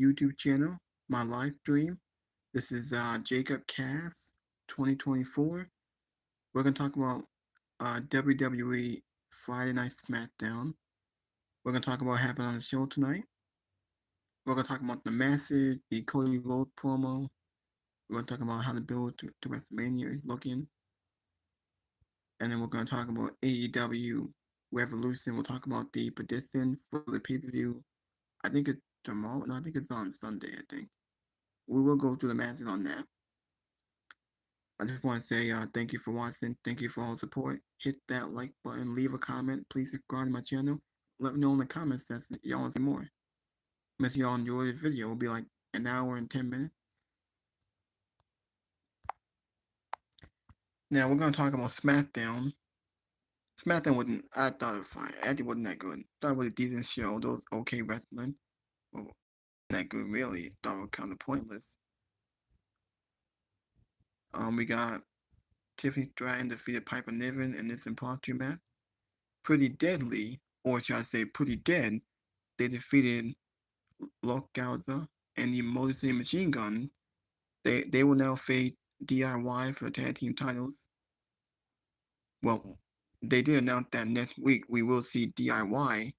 YouTube channel, my live stream. This is Jacob Cass 2024. We're going to talk about WWE Friday Night SmackDown. We're going to talk about what happened on the show tonight. We're going to talk about the message, the Cody Rhodes promo. We're going to talk about how the build to WrestleMania is looking. And then we're going to talk about AEW Revolution. We'll talk about the prediction for the pay-per-view. I think it's tomorrow. No, I think it's on Sunday, I think. We will go through the matches on that. I just want to say thank you for watching. Thank you for all the support. Hit that like button. Leave a comment. Please subscribe to my channel. Let me know in the comment section if y'all want to see more. If y'all enjoy this video, it'll be like an hour and 10 minutes. Now we're going to talk about SmackDown. SmackDown wasn't, I thought it was fine. Actually wasn't that good. Thought it was a decent show. There was okay wrestling. Well, not that good really. Thought it was kind of pointless. We got Tiffany Stratton defeated Piper Niven in this impromptu match. Pretty deadly, or should I say pretty dead, they defeated Lock Gauza and the Motor City Machine Gun. They will now face DIY for the tag team titles. Well, they did announce that next week we will see DIY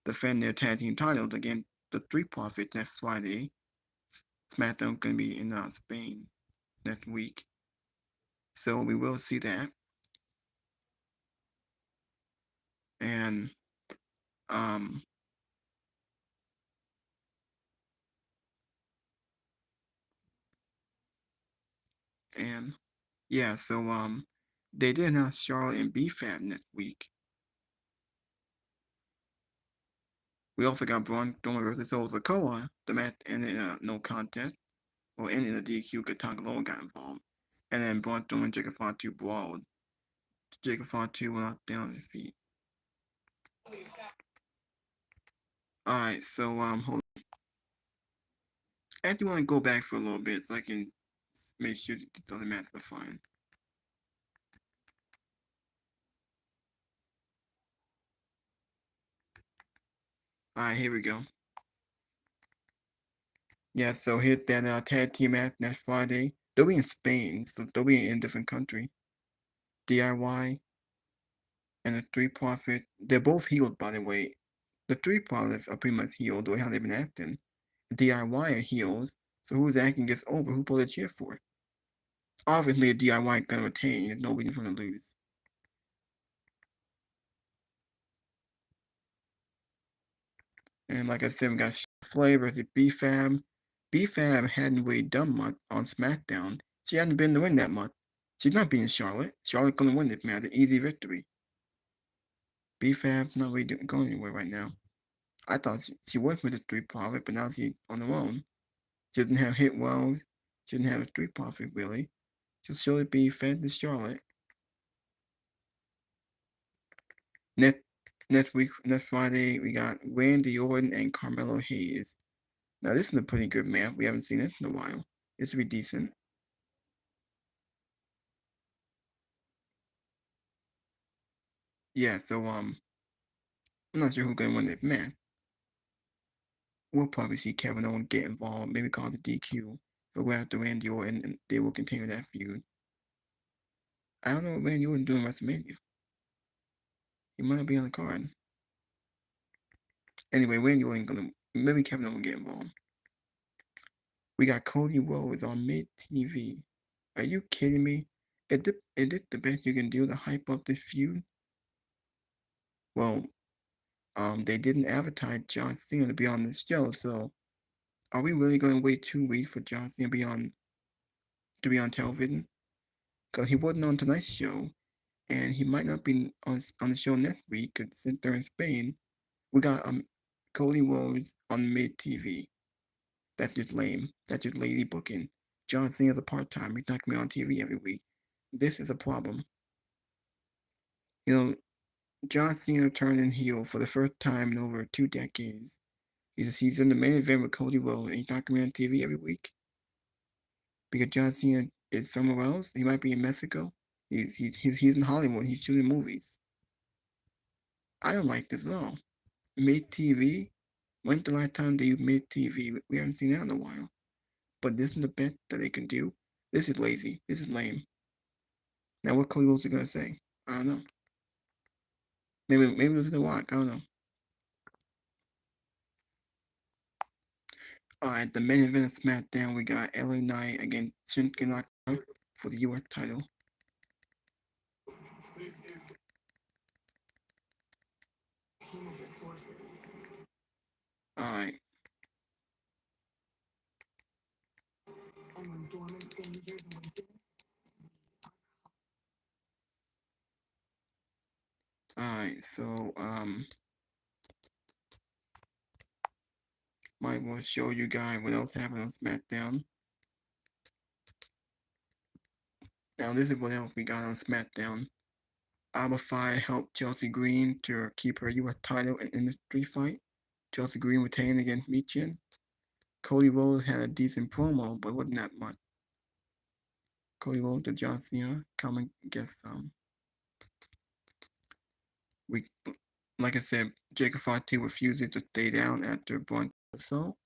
defend their tag team titles against the Street Profits next Friday. SmackDown going to be in Spain next week. So we will see that. And yeah, so they did announce Charlotte and BFAB next week. We also got Braun Strowman versus Sikoa. The match ended in a no contest, or ended in a DQ because Tangaloa got involved. And then Braun Strowman and Jacob Fatu brawled. Jacob Fatu went out down on his feet. Alright, so hold on. I actually want to go back for a little bit so I can make sure the other matches are fine. Alright, here we go. Yeah, so hit that tag team match next Friday. They'll be in Spain, so they'll be in a different country. DIY and the Street Profit, they're both healed, by the way. The Street Profits are pretty much healed the way how they've been acting. DIY are heels, so who's acting gets over, who pulled a cheer for? Obviously, a DIY gonna retain, there's no reason for them to lose. And like I said, we got Flair versus BFAB. BFAB hadn't really done much on SmackDown. She hadn't been to win that much. She's not beating Charlotte. Charlotte gonna win this match, an easy victory. BFAB not really going anywhere right now. I thought she was with the Street Profit, but now she's on her own. She doesn't have hit wells. She doesn't have a Street Profit really. She'll surely be fed to Charlotte. Next week, next Friday, we got Randy Orton and Carmelo Hayes. Now this is a pretty good match. We haven't seen it in a while. This will be decent. Yeah, so I'm not sure who's gonna win this match. We'll probably see Kevin Owens get involved, maybe cause a DQ. But we'll have to Randy Orton and they will continue that feud. I don't know what Randy Orton doing WrestleMania. He might be on the card. Anyway, Randy Orton gonna maybe Kevin Owens get involved. We got Cody Rhodes on mid TV. Are you kidding me? Is this the best you can do to hype up this feud? Well, they didn't advertise John Cena to be on the show, so are we really going to wait 2 weeks for John Cena to be on television? Because he wasn't on tonight's show, and he might not be on the show next week because since they're in Spain, we got Cody Rhodes on mid TV. That's just lame. That's just lazy booking. John Cena's a part-time. He's not going to be on TV every week. This is a problem. You know, John Cena turning heel for the first time in over 2 decades. He's in the main event with Cody Rhodes, and he's not going to be on TV every week. Because John Cena is somewhere else. He might be in Mexico. He's in Hollywood. He's shooting movies. I don't like this at all. Made TV When's the last time they used mid TV? We haven't seen that in a while. But this is the best that they can do. This is lazy. This is lame. Now what Cody Rhodes is gonna say? I don't know. Maybe it was the walk. I don't know. Alright, the main event of SmackDown, we got LA Knight against Shinsuke Nakamura for the US title. Alright. Alright, so might want to show you guys what else happened on SmackDown. Now this is what else we got on SmackDown. Alba Fire helped Chelsea Green to keep her US title in the street fight. Chelsea Green retained against Michin. Cody Rhodes had a decent promo, but wasn't that much. Cody Rhodes to John Cena, come and get some. We, like I said, Jacob Fatu refuses to stay down after Braun assault.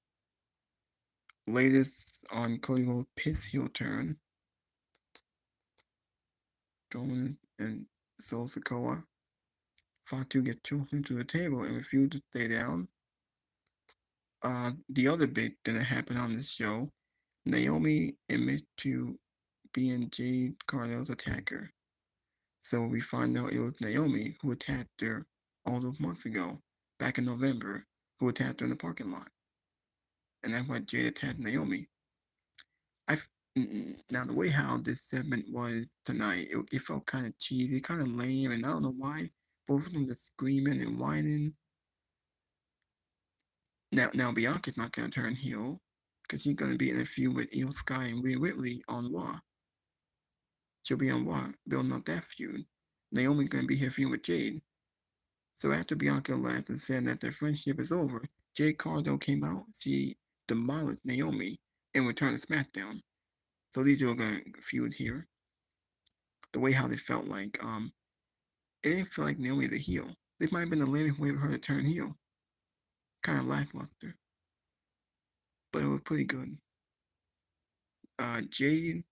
Latest on Cody Rhodes' piss heel turn. Strowman and Sol Sikoa. Fatu get chosen to the table and refuse to stay down. The other big thing that happened on this show, Naomi admits to being Jade Cargill's attacker. So we find out it was Naomi who attacked her all those months ago, back in November, who attacked her in the parking lot. And that's why Jade attacked Naomi. Now the way how this segment was tonight, it felt kind of cheesy, kind of lame, and I don't know why both of them just screaming and whining. Now Bianca's not gonna turn heel because she's gonna be in a feud with Io Sky and Rhea Ripley on Raw. She'll be on Raw building up that feud. Naomi's gonna be here feud with Jade. So after Bianca left and said that their friendship is over, Jade Cargill came out. She demolished Naomi and returned to SmackDown. So these two are gonna feud here. The way how they felt like, it didn't feel like Naomi's a heel. This might have been the latest way for her to turn heel. Kind of lackluster, but it was pretty good. Jade,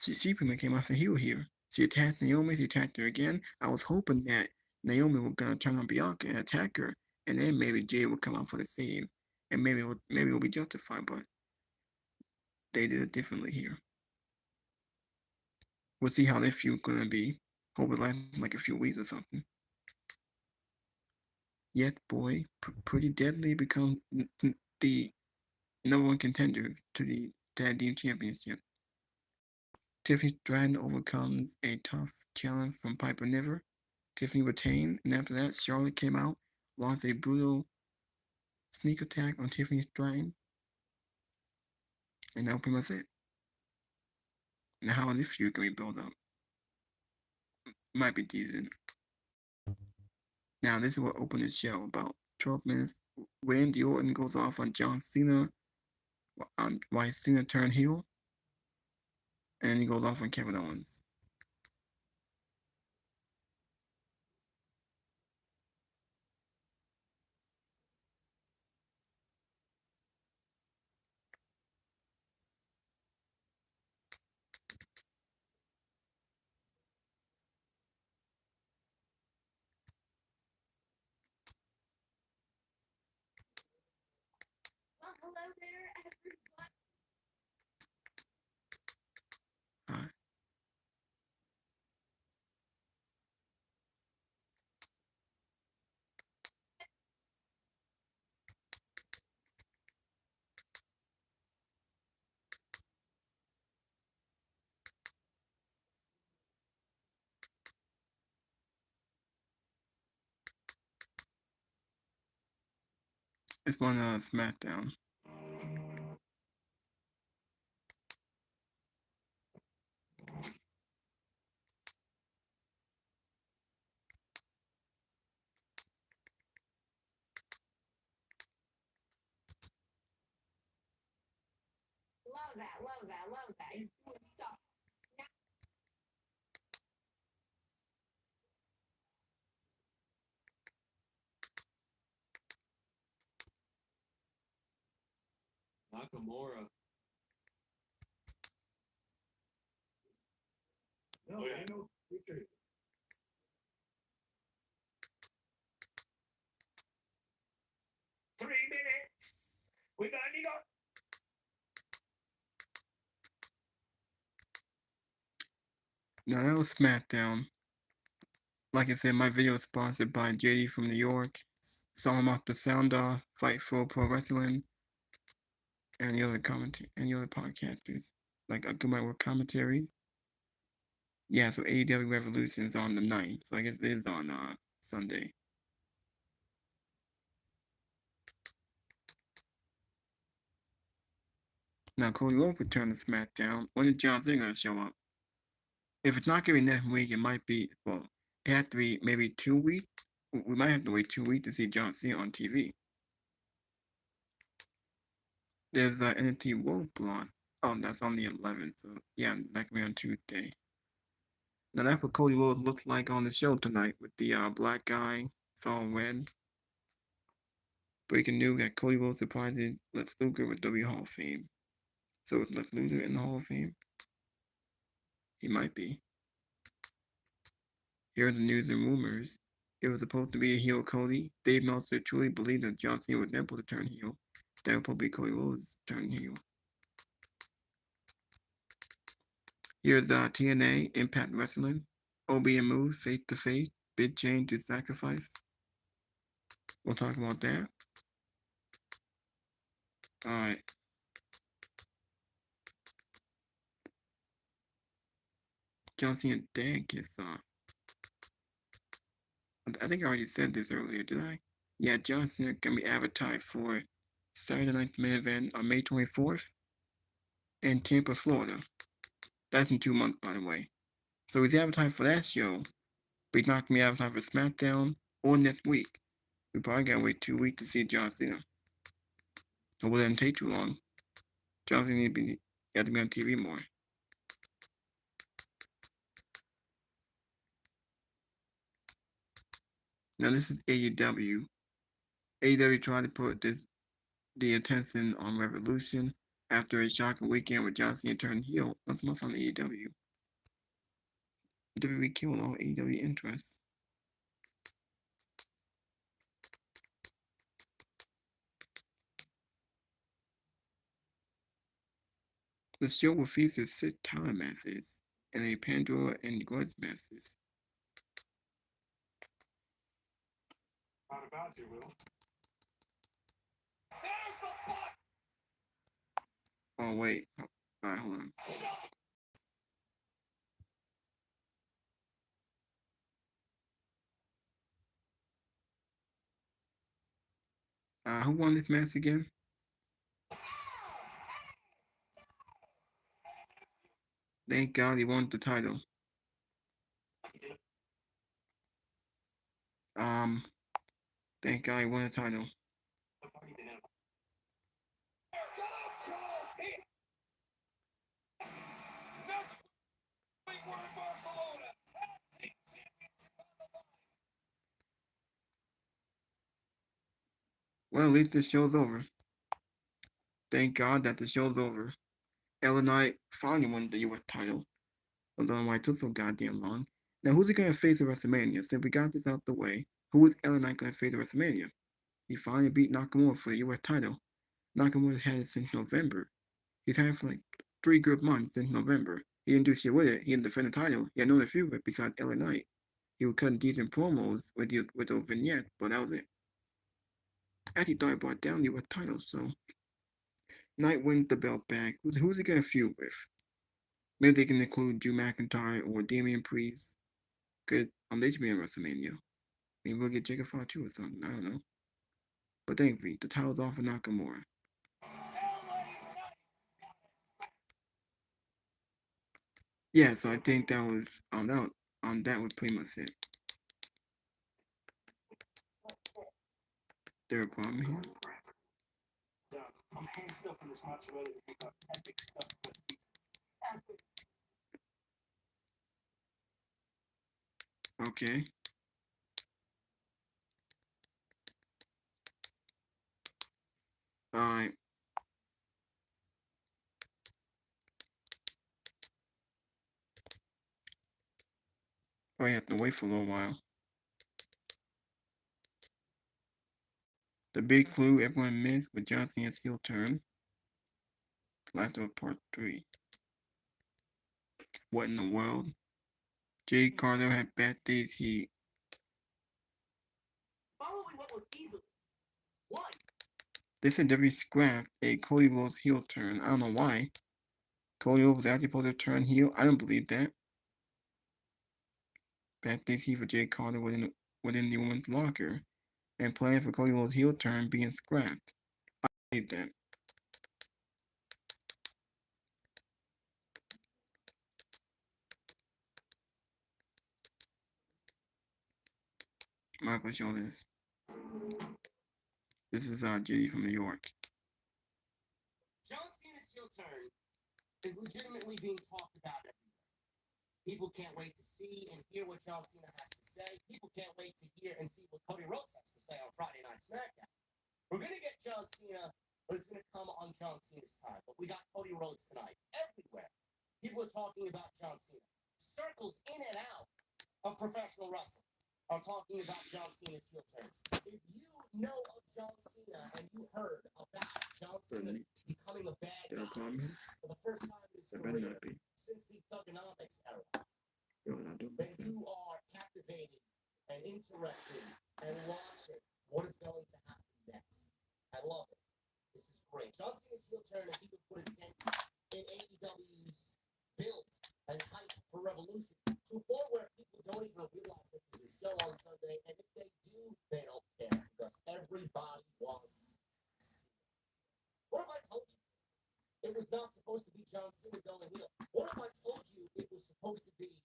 she pretty much came off the heel here. She attacked Naomi, she attacked her again. I was hoping that Naomi was gonna turn on Bianca and attack her, and then maybe Jade would come out for the save, and maybe it would be justified, but they did it differently here. We'll see how their feud gonna be. Hope it lasts like a few weeks or something. Yet, boy, Pretty Deadly become the number one contender to the Tag Team Championship. Tiffany Stratton overcomes a tough challenge from Piper Niven. Tiffany retained, and after that, Charlotte came out, launched a brutal sneak attack on Tiffany Stratton, and that was pretty much it. Now, how is this feud going to be built up? Might be decent. Now, this is what opened the show. About 12 minutes, Randy Orton goes off on John Cena, why Cena turned heel, and he goes off on Kevin Owens. Alright. It's on SmackDown. Love that. You're doing stuff. Now that was SmackDown. Like I said, my video is sponsored by JD from New York. Saw him off the sound off, Fight for Pro Wrestling, and the other and the other podcasters. Like I come out with commentary. Yeah, so AEW Revolution is on the 9th. So I guess it is on Sunday. Now Cody Rhodes returned to SmackDown. When is John Cena gonna show up? If it's not gonna be next week, it might be it has to be maybe 2 weeks. We might have to wait 2 weeks to see John Cena on TV. There's NXT World Block. Oh, that's on the 11th. So yeah, that can be on Tuesday. Now that's what Cody Rhodes looks like on the show tonight with the black guy. It's all red. Breaking news that Cody Rhodes surprised Lex Luger with W Hall of Fame. So is Lex Luger in the Hall of Fame? He might be. Here are the news and rumors. It was supposed to be a heel Cody. Dave Meltzer truly believed that John Cena was never to turn heel. That would probably be Cody Rhodes turning heel. Here's TNA Impact Wrestling. OB and Moose face to face. Big change to sacrifice. We'll talk about that. Alright. John Cena's dad gets I think I already said this earlier, did I? Yeah, John Cena can be advertised for Saturday Night Main Event on May 24th in Tampa, Florida. That's in 2 months, by the way. So he's advertised for that show, but he's not going to be advertised for SmackDown or next week. We probably got to wait 2 weeks to see John Cena. So it wouldn't take too long. John Cena had to be on TV more. Now this is AEW. AEW tried to put the attention on Revolution after a shocking weekend with John Cena turned heel. Nothing else on AEW. WWE killed all AEW interests. The show will feature 6 title matches and a Pandora and grudge matches. Oh wait, alright, hold on. Who won this match again? Thank God he won the title. Thank God he won the title. Well, at least the show's over. Thank God that the show's over. LA Knight finally won the US title. I don't know why it took so goddamn long. Now, who's he gonna face at WrestleMania? Since we got this out the way, who is LA Knight gonna face at WrestleMania? He finally beat Nakamura for the US title. Nakamura had it since November. He's had it for like 3 good months since November. He didn't do shit with it. He didn't defend the title. He had no feud with besides LA Knight. He would cut decent promos with the vignette, but that was it. I actually thought he brought down the US title, so Knight wins the belt back. Who's he gonna feud with? Maybe they can include Drew McIntyre or Damian Priest. Good. They should be in WrestleMania. Maybe we'll get Jacob Ford too or something. I don't know. But thankfully, the title's off of Nakamura. Yeah, so I think that was that was pretty much it. There a problem here? Okay. Alright. probably have to wait for a little while. The big clue everyone missed with John Cena's heel turn. Last of part 3. What in the world? Jay Carter had bad days. Following what was easily won. They said WWE scrapped a Cody Rhodes heel turn. I don't know why. Cody Rhodes was actually supposed to turn heel. I don't believe that. Bad days he for Jay Carter within the women's locker, and plan for Cody Rhodes heel turn being scrapped. I believe that. Michael, show this. This is Judy from New York. John Cena's heel turn is legitimately being talked about everywhere. People can't wait to see and hear what John Cena has to say. People can't wait to hear and see what Cody Rhodes has to say on Friday Night SmackDown. We're going to get John Cena, but it's going to come on John Cena's time. But we got Cody Rhodes tonight. Everywhere, people are talking about John Cena. Circles in and out of professional wrestling are talking about John Cena's heel turn. If you know of John Cena and you heard about John Cena becoming a bad guy for the first time in his career since the Thugonomics era, then you are captivated and interested and watching what is going to happen next. I love it. This is great. John Cena's heel turn has even put a dent in AEW's build and hype for Revolution to a point where people don't even realize that there's a show on Sunday, and if they do, they don't care because everybody wants Cena. What if I told you it was not supposed to be John Cena going heel? What if I told you it was supposed to be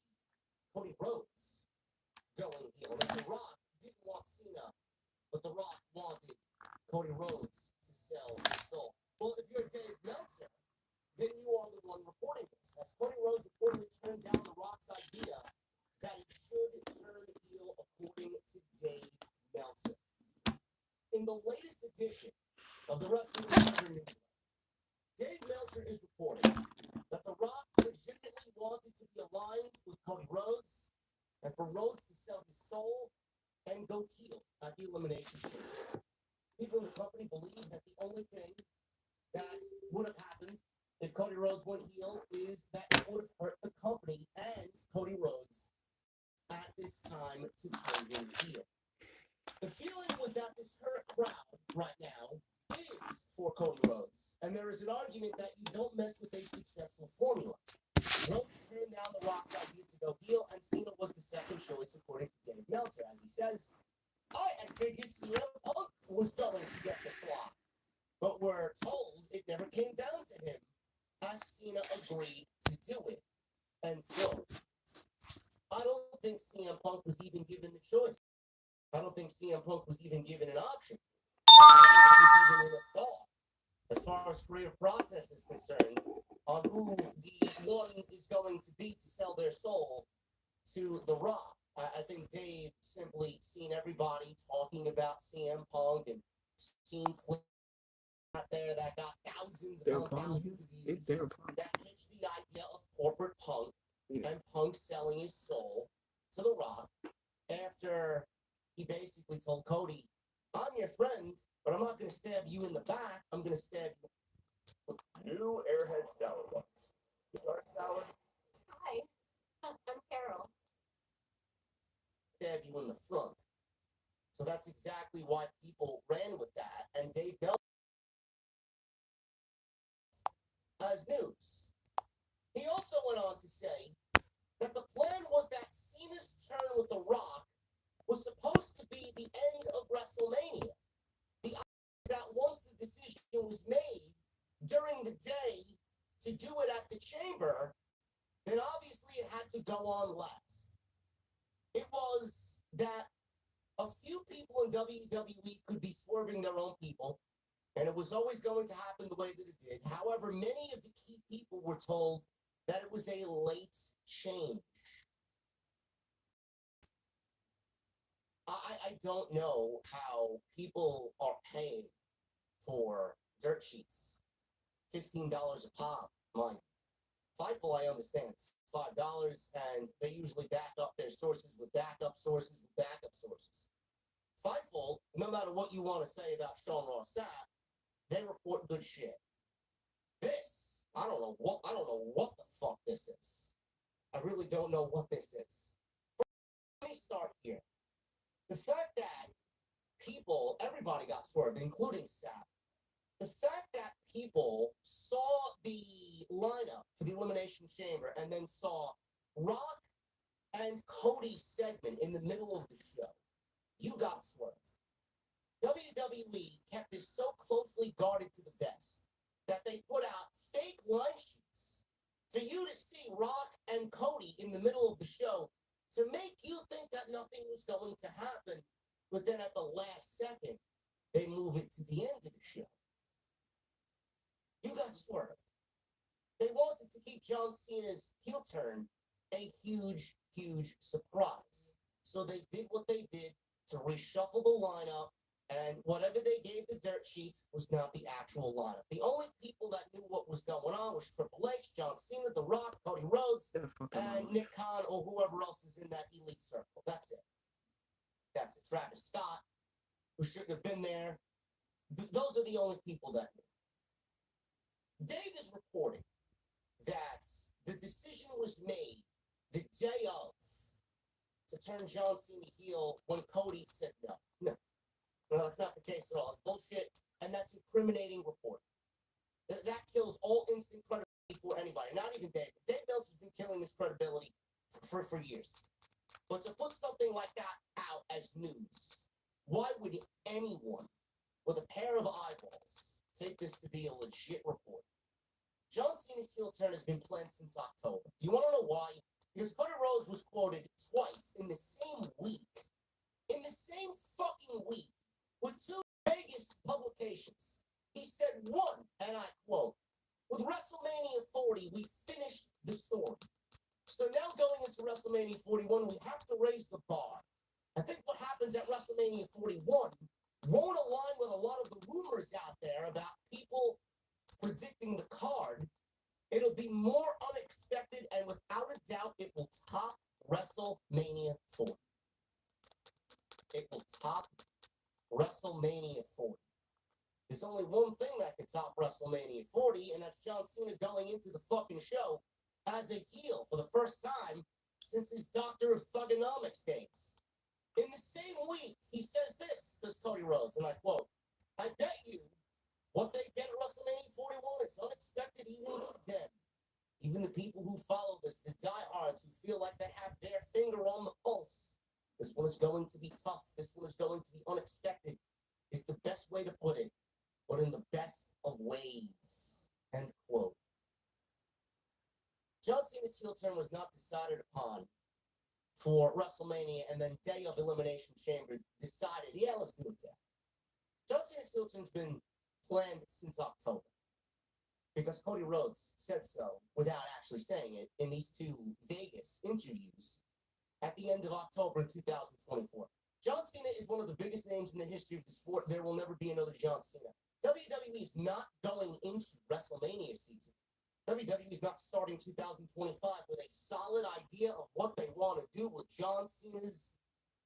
Cody Rhodes going heel? That The Rock didn't want Cena, but The Rock wanted Cody Rhodes to sell his soul. Well, if you're Dave Meltzer, then you are the one reporting this. As Cody Rhodes reportedly turned down The Rock's idea that it should turn heel according to Dave Meltzer. In the latest edition of the Wrestling Observer newsletter, Dave Meltzer is reporting that The Rock legitimately wanted to be aligned with Cody Rhodes and for Rhodes to sell his soul and go heel at the Elimination Chamber. People in the company believe that the only thing that would have happened if Cody Rhodes went heel is that it would have hurt the company and Cody Rhodes at this time to turn him heel. The feeling was that this current crowd right now is for Cody Rhodes, and there is an argument that you don't mess with a successful formula. Rhodes turned down The Rock's idea to go heel, and Cena was the second choice according to Dave Meltzer. As he says, I had figured CM Punk was going to get the slot, but we're told it never came down to him, as Cena agreed to do it. And quote, I don't think CM Punk was even given the choice. I don't think CM Punk was even given an option. I don't think he was even in a thought as far as creative process is concerned on who the one is going to be to sell their soul to The Rock. I think Dave simply seen everybody talking about CM Punk and seen clips out there that got thousands upon thousands of views that pitched the idea of corporate Punk and Punk selling his soul to The Rock after he basically told Cody, I'm your friend, but I'm not going to stab you in the back. I'm going to stab you. New Airhead Salad Buns. Start salad. Hi, I'm Carol. Stab you in the front. So that's exactly why people ran with that. And Dave Meltzer has news. He also went on to say that the plan was that Cena's turn with The Rock was supposed to be the end of WrestleMania. The idea that once the decision was made during the day to do it at the Chamber, then obviously it had to go on last. It was that a few people in WWE could be swerving their own people, and it was always going to happen the way that it did. However, many of the key people were told that it was a late change. I don't know how people are paying for dirt sheets. $15 a pop, mind. Fightful, I understand, it's $5, and they usually back up their sources with backup sources with backup sources. Fightful, no matter what you want to say about Sean Ross Sapp, they report good shit. This, I don't know what the fuck this is. I really don't know what this is. Let me start here. The fact that everybody got swerved, including Sapp. The fact that people saw the lineup for the Elimination Chamber and then saw Rock and Cody's segment in the middle of the show, you got swerved. WWE kept this so closely guarded to the vest that they put out fake line sheets for you to see Rock and Cody in the middle of the show to make you think that nothing was going to happen. But then at the last second, they move it to the end of the show. You got swerved. They wanted to keep John Cena's heel turn a huge, huge surprise. So they did what they did to reshuffle the lineup, and whatever they gave the dirt sheets was not the actual lineup. The only people that knew what was going on was Triple H, John Cena, The Rock, Cody Rhodes, and Nick Khan, or whoever else is in that elite circle. That's it. That's it. Travis Scott, who shouldn't have been there. Those are the only people that knew. Dave is reporting that the decision was made the day of to turn John Cena heel when Cody said no. No, that's not the case at all. It's bullshit, and that's incriminating reporting. That kills all instant credibility for anybody, not even Dave. Dave Meltzer's been killing this credibility for years. But to put something like that out as news, why would anyone with a pair of eyeballs take this to be a legit report? John Cena's heel turn has been planned since October. Do you want to know why? Because Cody Rhodes was quoted twice in the same week. In the same fucking week, with two Vegas publications. He said one, and I quote, "With WrestleMania 40, we finished the story. So now going into WrestleMania 41, we have to raise the bar. I think what happens at WrestleMania 41 won't align with a lot of the rumors out there about people predicting the card. It'll be more unexpected, and without a doubt, it will top WrestleMania 40. It will top WrestleMania 40. There's only one thing that could top WrestleMania 40, and that's John Cena going into the fucking show as a heel for the first time since his Doctor of Thugonomics days. In the same week, he says this, Cody Rhodes, and I quote, "I bet you what they get at WrestleMania 41 is unexpected even to them. Even the people who follow this, the diehards who feel like they have their finger on the pulse. This one is going to be tough. This one is going to be unexpected," is the best way to put it, but in the best of ways. End quote. John Cena's heel turn was not decided upon for WrestleMania, and then day of Elimination Chamber decided, yeah, let's do it there. John Cena's heel turn's been planned since October, because Cody Rhodes said so without actually saying it in these two Vegas interviews at the end of October in 2024. John Cena is one of the biggest names in the history of the sport. There will never be another John Cena. WWE is not going into WrestleMania season. WWE is not starting 2025 with a solid idea of what they want to do with John Cena's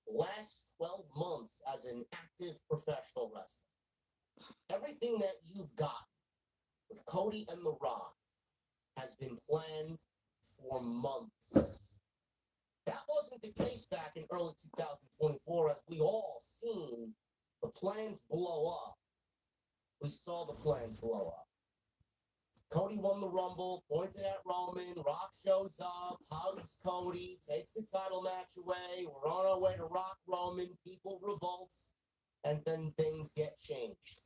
last 12 months as an active professional wrestler. Everything that you've got with Cody and The Rock has been planned for months. That wasn't the case back in early 2024, as we all seen the plans blow up. We saw the plans blow up. Cody won the Rumble, pointed at Roman, Rock shows up, hugs Cody, takes the title match away, we're on our way to Rock Roman, people revolt, and then things get changed.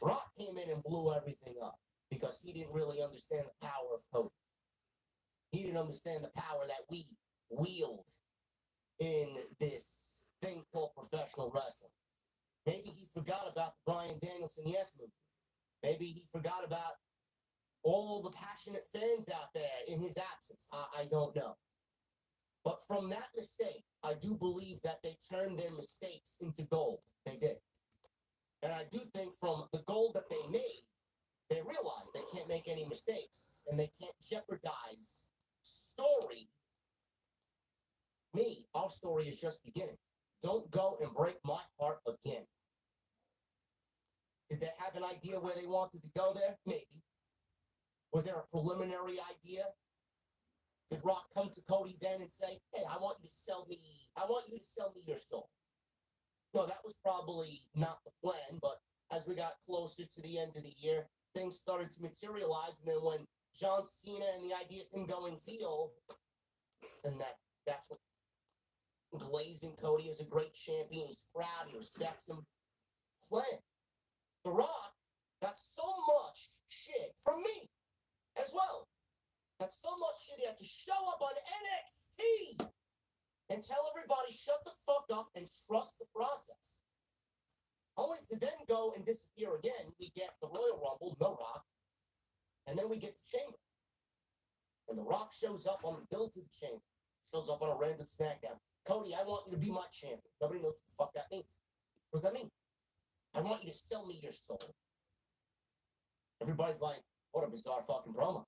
Rock came in and blew everything up because he didn't really understand the power of Cody. He didn't understand the power that we wield in this thing called professional wrestling. Maybe he forgot about the Bryan Danielson Yes movement. Maybe he forgot about all the passionate fans out there in his absence. I don't know. But from that mistake, I do believe that they turned their mistakes into gold. They did. And I do think from the gold that they made, They realize they can't make any mistakes and they can't jeopardize story. Me, our story is just beginning. Don't go and break my heart again. Did they have an idea where they wanted to go there? Maybe. Was there a preliminary idea? Did Rock come to Cody then and say, hey, I want you to sell me your soul? No, that was probably not the plan, but as we got closer to the end of the year, things started to materialize, and then when John Cena and the idea of him going heel, and that's what glazing Cody is a great champion. He's proud, he respects him. Plan. The Rock got so much shit from me as well. Got so much shit he had to show up on NXT and tell everybody shut the fuck up and trust the process. Only to then go and disappear again. We get the Royal Rumble, no Rock, and then we get the Chamber. And the Rock shows up on the bill to the Chamber. Shows up on a random SmackDown. Cody, I want you to be my champion. Nobody knows what the fuck that means. What does that mean? I want you to sell me your soul. Everybody's like, what a bizarre fucking promo.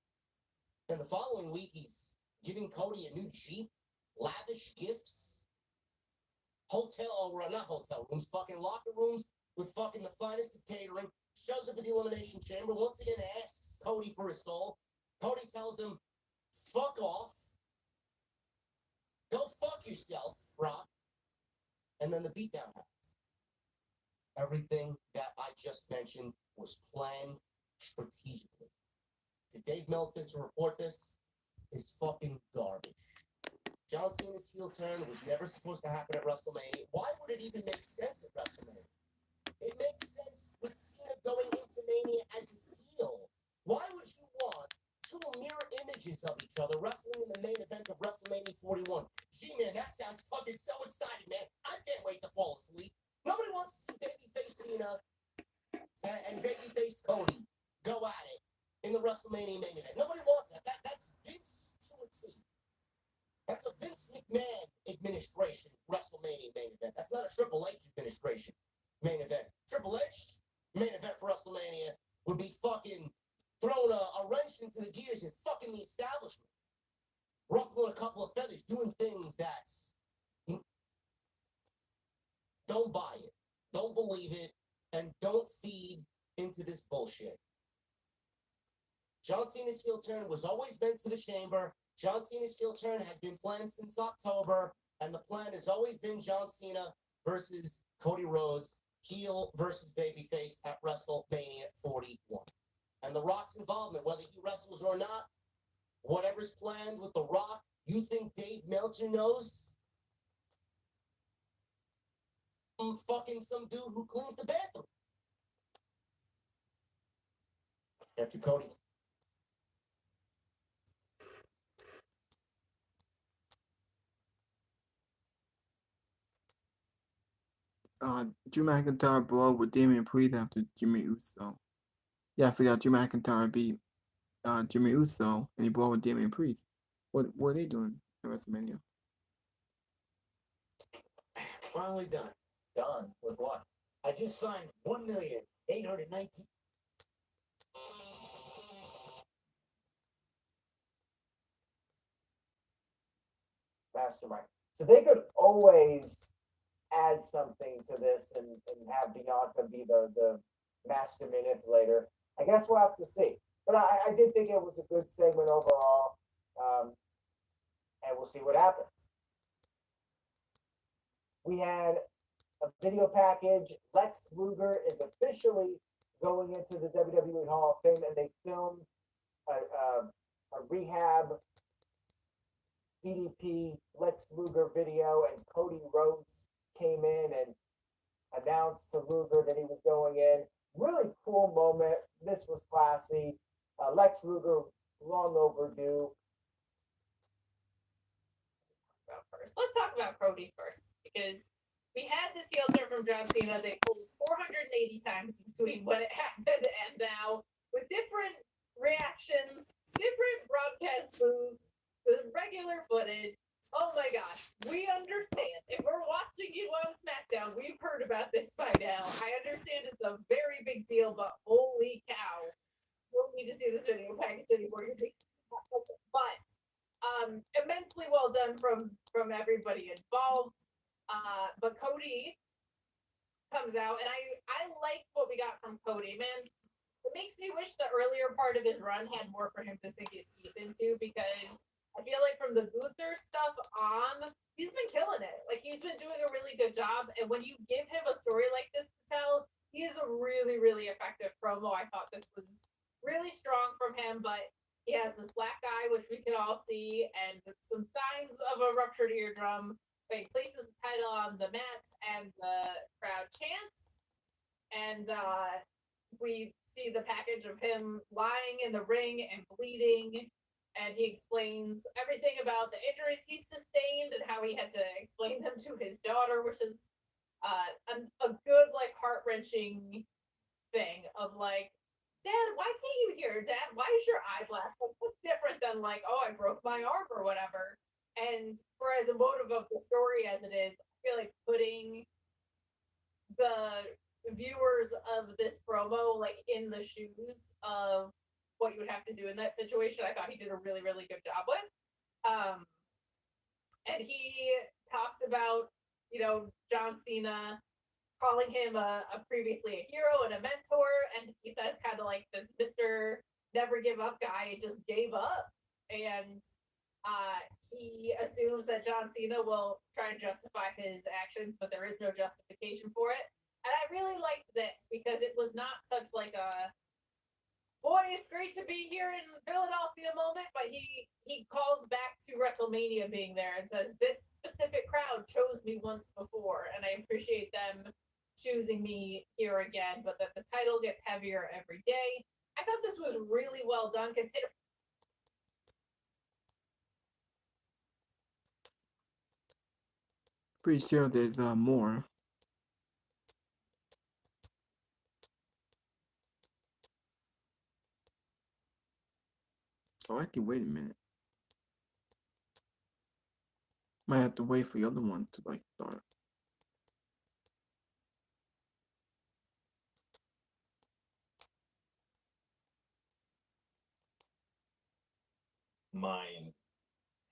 And the following week, he's giving Cody a new Jeep, lavish gifts, not hotel rooms, fucking locker rooms with fucking the finest of catering. Shows up at the Elimination Chamber, once again asks Cody for his soul. Cody tells him, fuck off. Go fuck yourself, Rock. And then the beatdown happens. Everything that I just mentioned was planned strategically. For Dave Meltzer to report this is fucking garbage. John Cena's heel turn was never supposed to happen at WrestleMania. Why would it even make sense at WrestleMania? It makes sense with Cena going into Mania as a heel. Why would you want two mirror images of each other wrestling in the main event of WrestleMania 41? Gee, man, that sounds fucking so exciting, man. I can't wait to fall asleep. Nobody wants to see Babyface Cena and Babyface Cody go at it in the WrestleMania main event. Nobody wants that. That's Vince to a T. That's a Vince McMahon administration WrestleMania main event. That's not a Triple H administration main event. Triple H main event for WrestleMania would be fucking throwing a wrench into the gears and fucking the establishment. Ruffling a couple of feathers, doing things that don't buy it, don't believe it, and don't feed into this bullshit. John Cena's heel turn was always meant for the Chamber. John Cena's heel turn has been planned since October, and the plan has always been John Cena versus Cody Rhodes, heel versus babyface at WrestleMania 41. And The Rock's involvement, whether he wrestles or not, whatever's planned with The Rock, you think Dave Meltzer knows? Fucking some dude who cleans the bathroom. After Cody. Drew McIntyre brawl with Damian Priest after Jimmy Uso. Yeah, I forgot Drew McIntyre beat Jimmy Uso and he brawled with Damian Priest. What are they doing at WrestleMania? Finally done. Done with what? I just signed 1,819,000. Mastermind. So they could always add something to this and have Bianca be the master manipulator. I guess we'll have to see. But I did think it was a good segment overall. And we'll see what happens. We had a video package. Lex Luger is officially going into the WWE Hall of Fame, and they filmed a rehab DDP Lex Luger video, and Cody Rhodes came in and announced to Luger that he was going in. Really cool moment. This was classy. Lex Luger, long overdue. Let's talk about Cody first, because we had this heel turn from John Cena that pulled 480 times between when it happened and now, with different reactions, different broadcast booths, the regular footage. Oh my gosh, we understand. If we're watching you on SmackDown, we've heard about this by now. I understand it's a very big deal, but holy cow. package anymore. You're thinking, but immensely well done from everybody involved. But Cody comes out, and I like what we got from Cody. Man, it makes me wish the earlier part of his run had more for him to sink his teeth into, because I feel like from the Gunther stuff on, he's been killing it. Like, he's been doing a really good job. And when you give him a story like this to tell, he is a really, really effective promo. I thought this was really strong from him, but he has this black eye, which we can all see, and some signs of a ruptured eardrum. But he places the title on the mat, and the crowd chants. And we see the package of him lying in the ring and bleeding. And he explains everything about the injuries he sustained and how he had to explain them to his daughter, which is a good, like, heart-wrenching thing of, like, Dad, why can't you hear? Dad, why is your eye black? What's different than, like, oh, I broke my arm or whatever? And for as emotive of the story as it is, I feel like putting the viewers of this promo, like, in the shoes of what you would have to do in that situation, I thought he did a really, really good job with. And he talks about, John Cena calling him a previously a hero and a mentor, and he says kind of like this Mr. Never Give Up guy just gave up, and he assumes that John Cena will try to justify his actions, but there is no justification for it. And I really liked this because it was not such like a boy, it's great to be here in Philadelphia moment, but he calls back to WrestleMania being there and says, this specific crowd chose me once before, and I appreciate them choosing me here again, but that the title gets heavier every day. I thought this was really well done, considering Pretty sure there's more. Oh, actually, wait a minute. Might have to wait for the other one to, like, start. Mind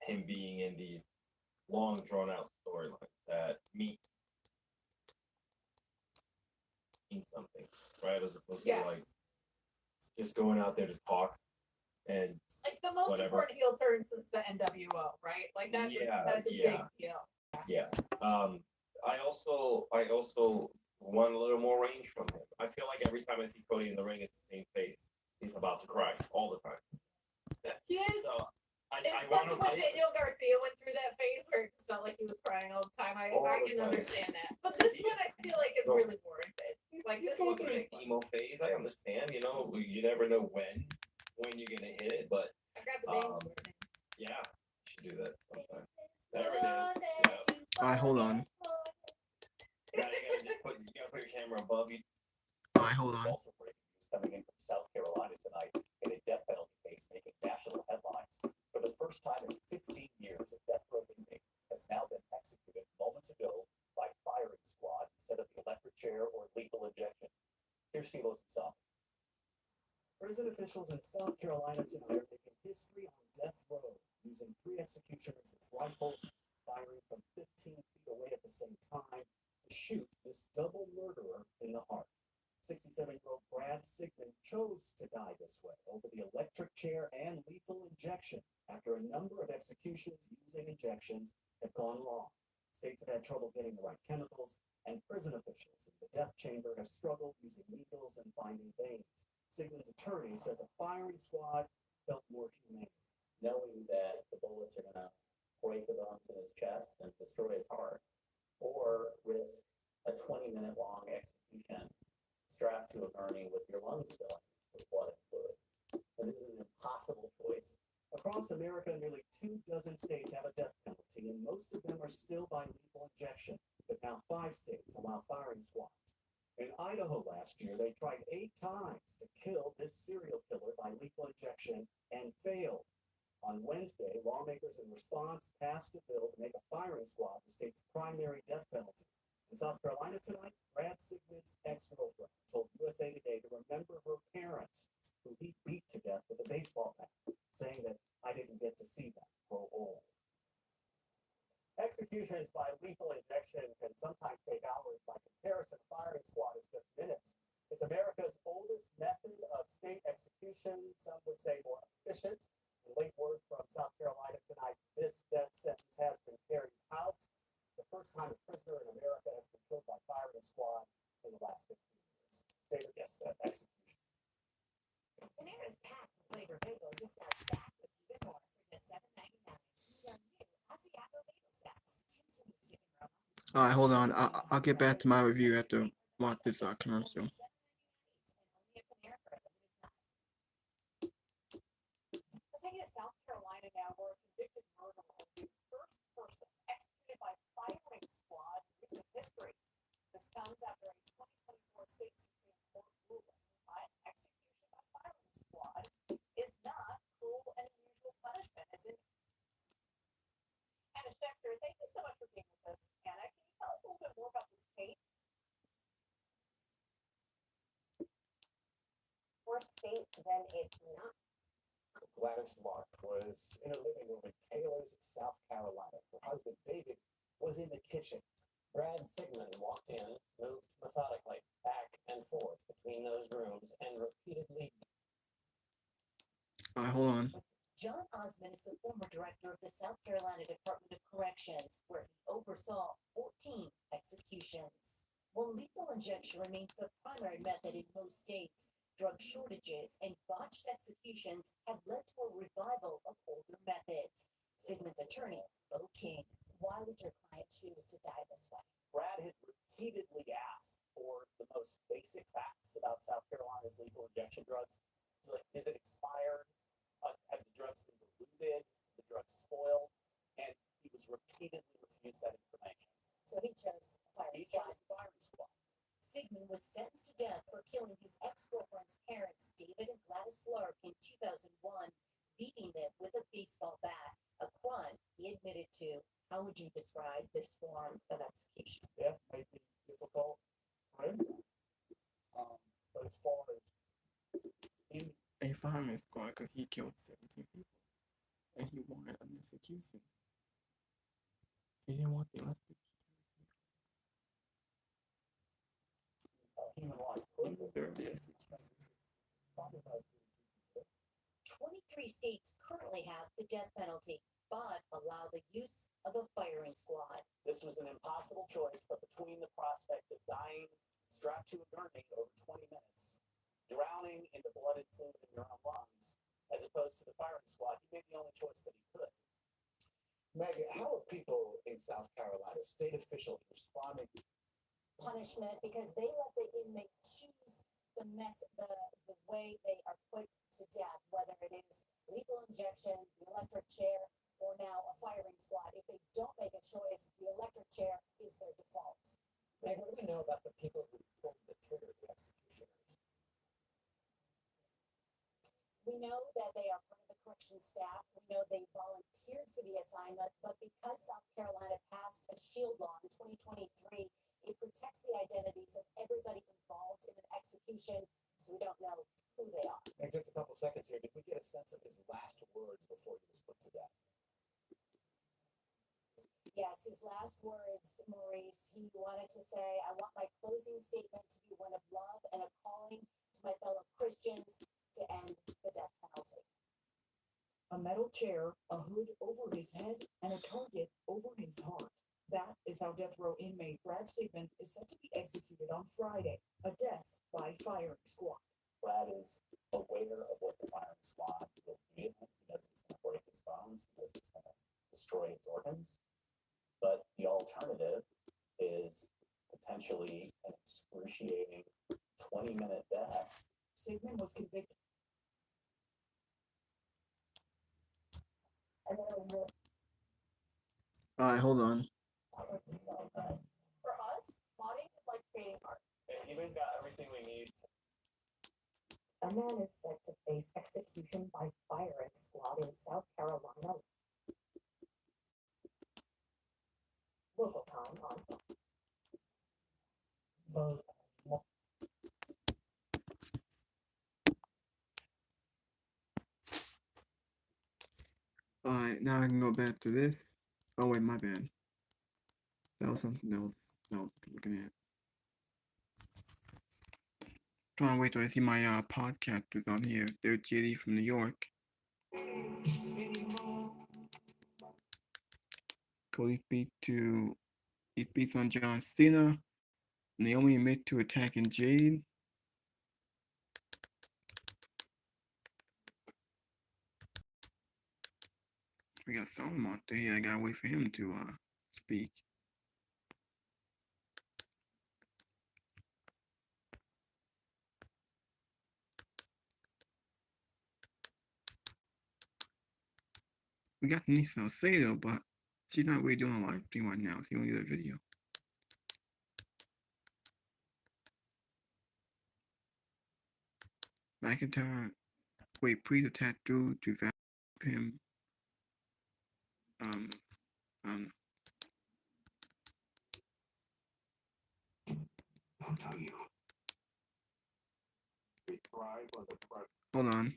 him being in these long drawn out storylines that mean something, right? As opposed to like just going out there to talk and like the most whatever. important heel turn since the NWO, right? Like that's a big deal. Yeah. I also want a little more range from him. I feel like every time I see Cody in the ring, it's the same face. He's about to cry all the time. He is. So it's like when Daniel Garcia went through that phase where it just felt like he was crying all the time. I can understand that. But this one I feel like is really warranted. Like this going one's a through big an one. emo phase. I understand, you never know when you're gonna hit it, but I got the bangs for it. yeah, you should do that sometime. There it is. Yeah. Alright, hold on. You gotta put your camera above you. Alright, hold on. Also breaking news coming in from South Carolina tonight in a death penalty case making national headlines. For the first time in 15 years, a death row inmate has now been executed moments ago by firing squad instead of the electric chair or lethal injection. Here's Steve Osensaw. Prison officials in South Carolina tonight are making history on death row, using 3 executioners with rifles, firing from 15 feet away at the same time to shoot this double murderer in the heart. 67-year-old Brad Sigmund chose to die this way over the electric chair and lethal injection after a number of executions using injections have gone wrong. States have had trouble getting the right chemicals, and prison officials in the death chamber have struggled using needles and binding veins. Sigmund's attorney says a firing squad felt more humane. Knowing that the bullets are going to break the bones in his chest and destroy his heart, or risk a 20-minute long execution strapped to a gurney with your lungs filling with blood and fluid. And this is an impossible choice. Across America, nearly 24 states have a death penalty, and most of them are still by lethal injection, but now 5 states allow firing squads. In Idaho last year, they tried 8 times to kill this serial killer by lethal injection and failed. On Wednesday, lawmakers in response passed a bill to make a firing squad the state's primary death penalty. In South Carolina tonight, Brad Sigmund's ex-girlfriend told USA Today to remember her parents who he beat to death with a baseball bat, saying that I didn't get to see that grow old. Executions by lethal injection can sometimes take hours. By comparison, a firing squad is just minutes. It's America's oldest method of state execution, some would say more efficient. And late word from South Carolina tonight, this death sentence has been carried out. The first time a prisoner in America has been killed by firing squad in the last 15 years. David, yes, that execution. Panera's packed with flavor bagel just got stacked with even more for just $7.99. Young new Asiago bagel stacks. Choose from your chicken roll. All right, hold on. I'll get back to my review after watch this commercial. Let's take it to South Carolina now, where a convicted murderer will be the first person executed by firing squad in recent history. This comes after a 2024 state Supreme Court ruling that execution by firing squad is not cruel and unusual punishment, as in. Anna Schechter, thank you so much for being with us. Anna, can you tell us a little bit more about this case? Worse state than it's not. Gladys Lark was in her living room in Taylor's, South Carolina. Her husband, David, was in the kitchen. Brad Sigmund walked in, moved methodically back and forth between those rooms, and repeatedly. All right, hold on. John Osmond is the former director of the South Carolina Department of Corrections, where he oversaw 14 executions. While lethal injection remains the primary method in most states, drug shortages and botched executions have led to a revival of older methods. Sigmund's attorney, Bo King, why would your client choose to die this way? Brad had repeatedly asked for the most basic facts about South Carolina's lethal injection drugs. So, like, is it expired? Have the drugs been diluted? The drugs spoiled? And he was repeatedly refused that information. So he chose firing He squad. chose firing squad. Sigmund was sentenced to death for killing his ex-girlfriend's parents, David and Gladys Lark, in 2001, beating them with a baseball bat, a crime he admitted to. How would you describe this form of execution? Death may be difficult for him, but as far as A firing squad because he killed 17 people, and he wanted an execution. He didn't want the execution. human life, He deserved the execution. 23 states currently have the death penalty, but allow the use of a firing squad. this was an impossible choice, but between the prospect of dying strapped to a gurney over 20 minutes, drowning in the blood and fluid in your own lungs, as opposed to the firing squad, he made the only choice that he could. Megan, how are people in South Carolina, state officials, responding? Punishment because they let the inmate choose the way they are put to death, whether it is lethal injection, the electric chair, or now a firing squad. If they don't make a choice, the electric chair is their default. Meg, what do we know about the people who pulled the trigger, the executioners? We know that they are part of the corrections staff. We know they volunteered for the assignment, but because South Carolina passed a SHIELD law in 2023, it protects the identities of everybody involved in an execution, so we don't know who they are. And just a couple seconds here, did we get a sense of his last words before he was put to death? Yes, his last words, Maurice, he wanted to say, I want my closing statement to be one of love and a calling to my fellow Christians to end the death penalty. A metal chair, a hood over his head, and a target over his heart. That is how death row inmate Brad Sigmund is set to be executed on Friday, a death by firing squad. Brad is aware of what the firing squad will do to him. He knows it's going to break his bones. He knows it's going to destroy his organs. But the alternative is potentially an excruciating 20-minute death. Sigmund was convicted. And then over All right, hold on. That was so good. For us, modding is like creating art. Ebay's got everything we need. a man is set to face execution by firing squad in South Carolina. Local time on Alright, now I can go back to this. Oh wait, my bad. That was something else I was looking at. Trying to wait till I see my podcasters on here. They're JD from New York. Cody beats on John Cena. Naomi admit to attacking Jade. We got Solomon out there. I gotta wait for him to speak. We got Denise Salcedo, but she's not really doing a live stream right now. She only did a video. McIntyre, wait, please attack Drew to value him. Um, I'll tell you. hold on.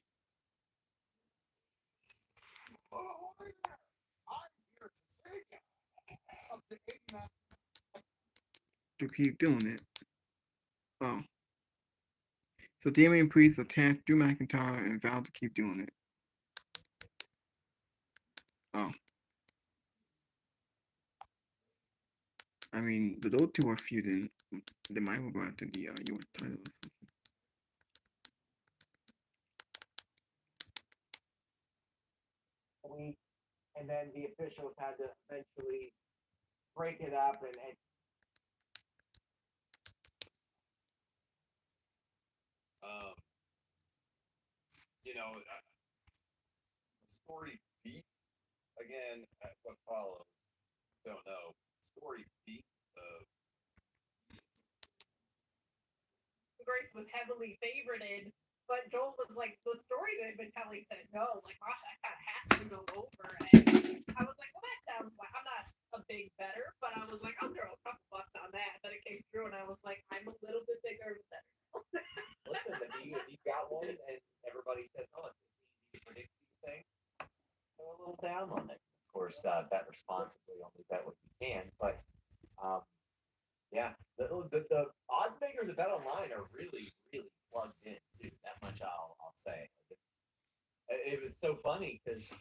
Oh, yeah. I'm here to say of the 89. To keep doing it. Oh. So Damian Priest attacked Drew McIntyre and vowed to keep doing it. Oh. I mean, those two are feuding. They might well go after the US title or something. Week, and then the officials had to eventually break it up and You know, the story beat again at what follows. Don't know. Story beat. Grace was heavily favorited, but Joel was like, the story they've been telling says no. Like, gosh, that kind of has to go over. And I was like, well, that sounds like I'm not a big better, but I was like, I'll throw a couple bucks on that. Then it came through, and I was like, I'm a little bit bigger than better. listen, if you got one and everybody says, oh, it's easy to predict these things, go a little down on it. Of course, bet responsibly, only bet what you can, but yeah, the odds makers at Bet Online are really, really plugged in too. That much I'll say. It was so funny because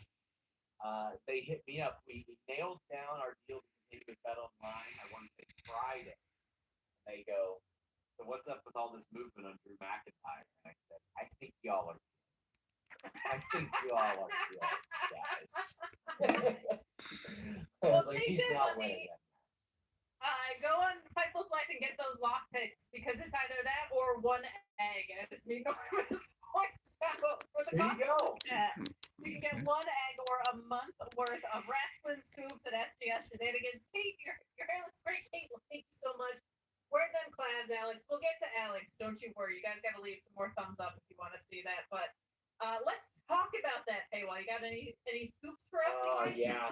they hit me up. We nailed down our deal to continue with Bet Online. I want to say Friday. They go, so what's up with all this movement on Drew McIntyre? And I said, I think y'all are guys. I was like, he's not winning it. Go on Fightful Select and get those lock picks because it's either that or one egg, as me Normus points out. There you go. You can get one egg or a month worth of wrestling scoops at SGS Shenanigans. Kate, your hair looks great. Kate, well, thank you so much. Wear them clams, Alex. We'll get to Alex. Don't you worry. You guys got to leave some more thumbs up if you want to see that. But let's talk about that paywall. You got any scoops for us? Yeah.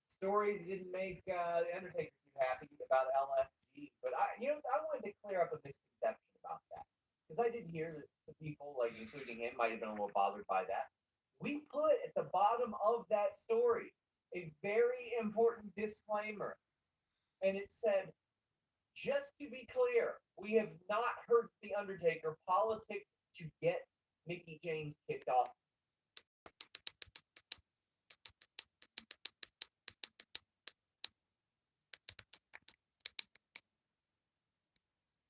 Story didn't make the Undertaker too happy about LFG, but I wanted to clear up a misconception about that because I did hear that some people, like including him, might have been a little bothered by that. We put at the bottom of that story a very important disclaimer, and it said, "Just to be clear, we have not heard the Undertaker politic to get Mickie James kicked off."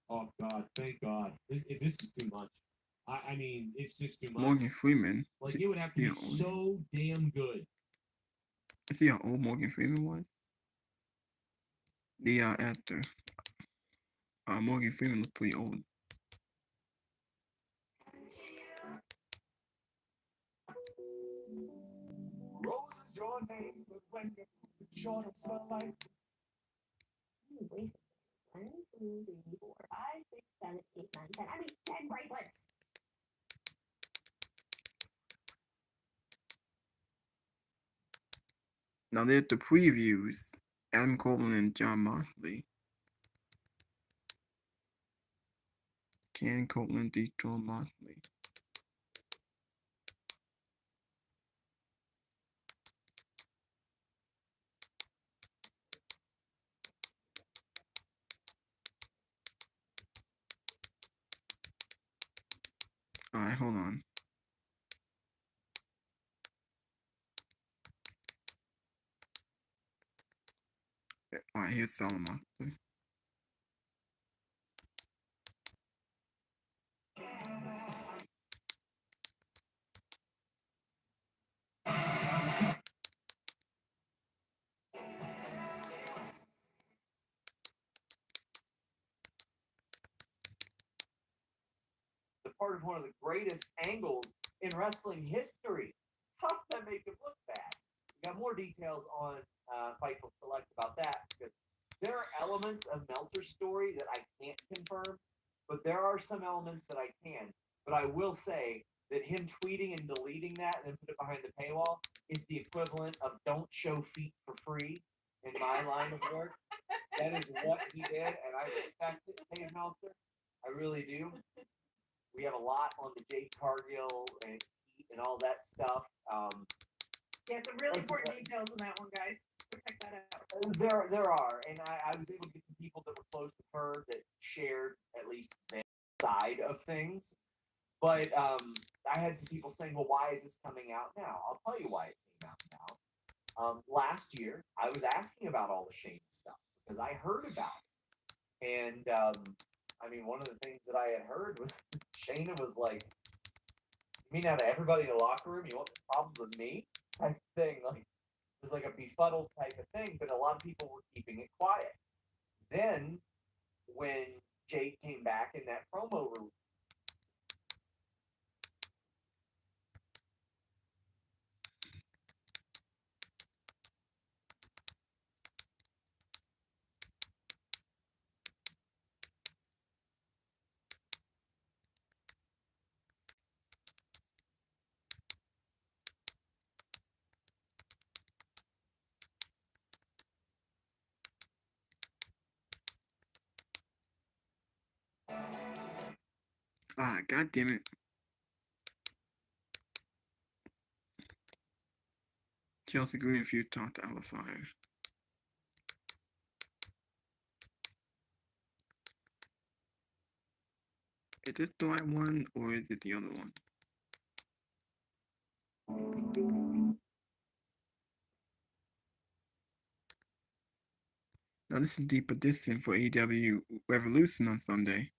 Oh God, thank God. This is too much. I mean, it's just too much. Morgan Freeman. Like it would have to be so damn good. See how old Morgan Freeman was? The actor. Morgan Freeman was pretty old. Rose is your name, but when you sure don't smell like. 1, 2, 3, 4, 5, 6, 7, 8, 9, 10. I mean, 10 bracelets. Now there's the previews. Adam Copeland and John Moxley. Can Copeland destroy Moxley? Alright, hold on. Alright, here's Solomon. The part of one of the greatest angles in wrestling history. How does that make him look bad? We got more details on Fightful Select about that because there are elements of Meltzer's story that I can't confirm, but there are some elements that I can. But I will say that him tweeting and deleting that and then put it behind the paywall is the equivalent of "don't show feet for free" in my line of work. That is what he did, and I respect it, Dave Meltzer. I really do. We have a lot on the Jade Cargill and Heat and all that stuff. Yeah, some really important details on that one, guys. Check that out. There are, and I was able to get some people that were close to her that shared at least their side of things. But I had some people saying, "Well, why is this coming out now?" I'll tell you why it came out now. Last year, I was asking about all the Shane stuff because I heard about it, and I mean, one of the things that I had heard was Shayna was like, "You mean out of everybody in the locker room, you want the problems with me?" type thing. Like, it was like a befuddled type of thing, but a lot of people were keeping it quiet. Then, when Jade came back in that promo room, Ah, god damn it. Chelsea Green, if you talk to Alpha 5. Is this the right one or is it the other one? Now this is the prediction for AEW Revolution on Sunday.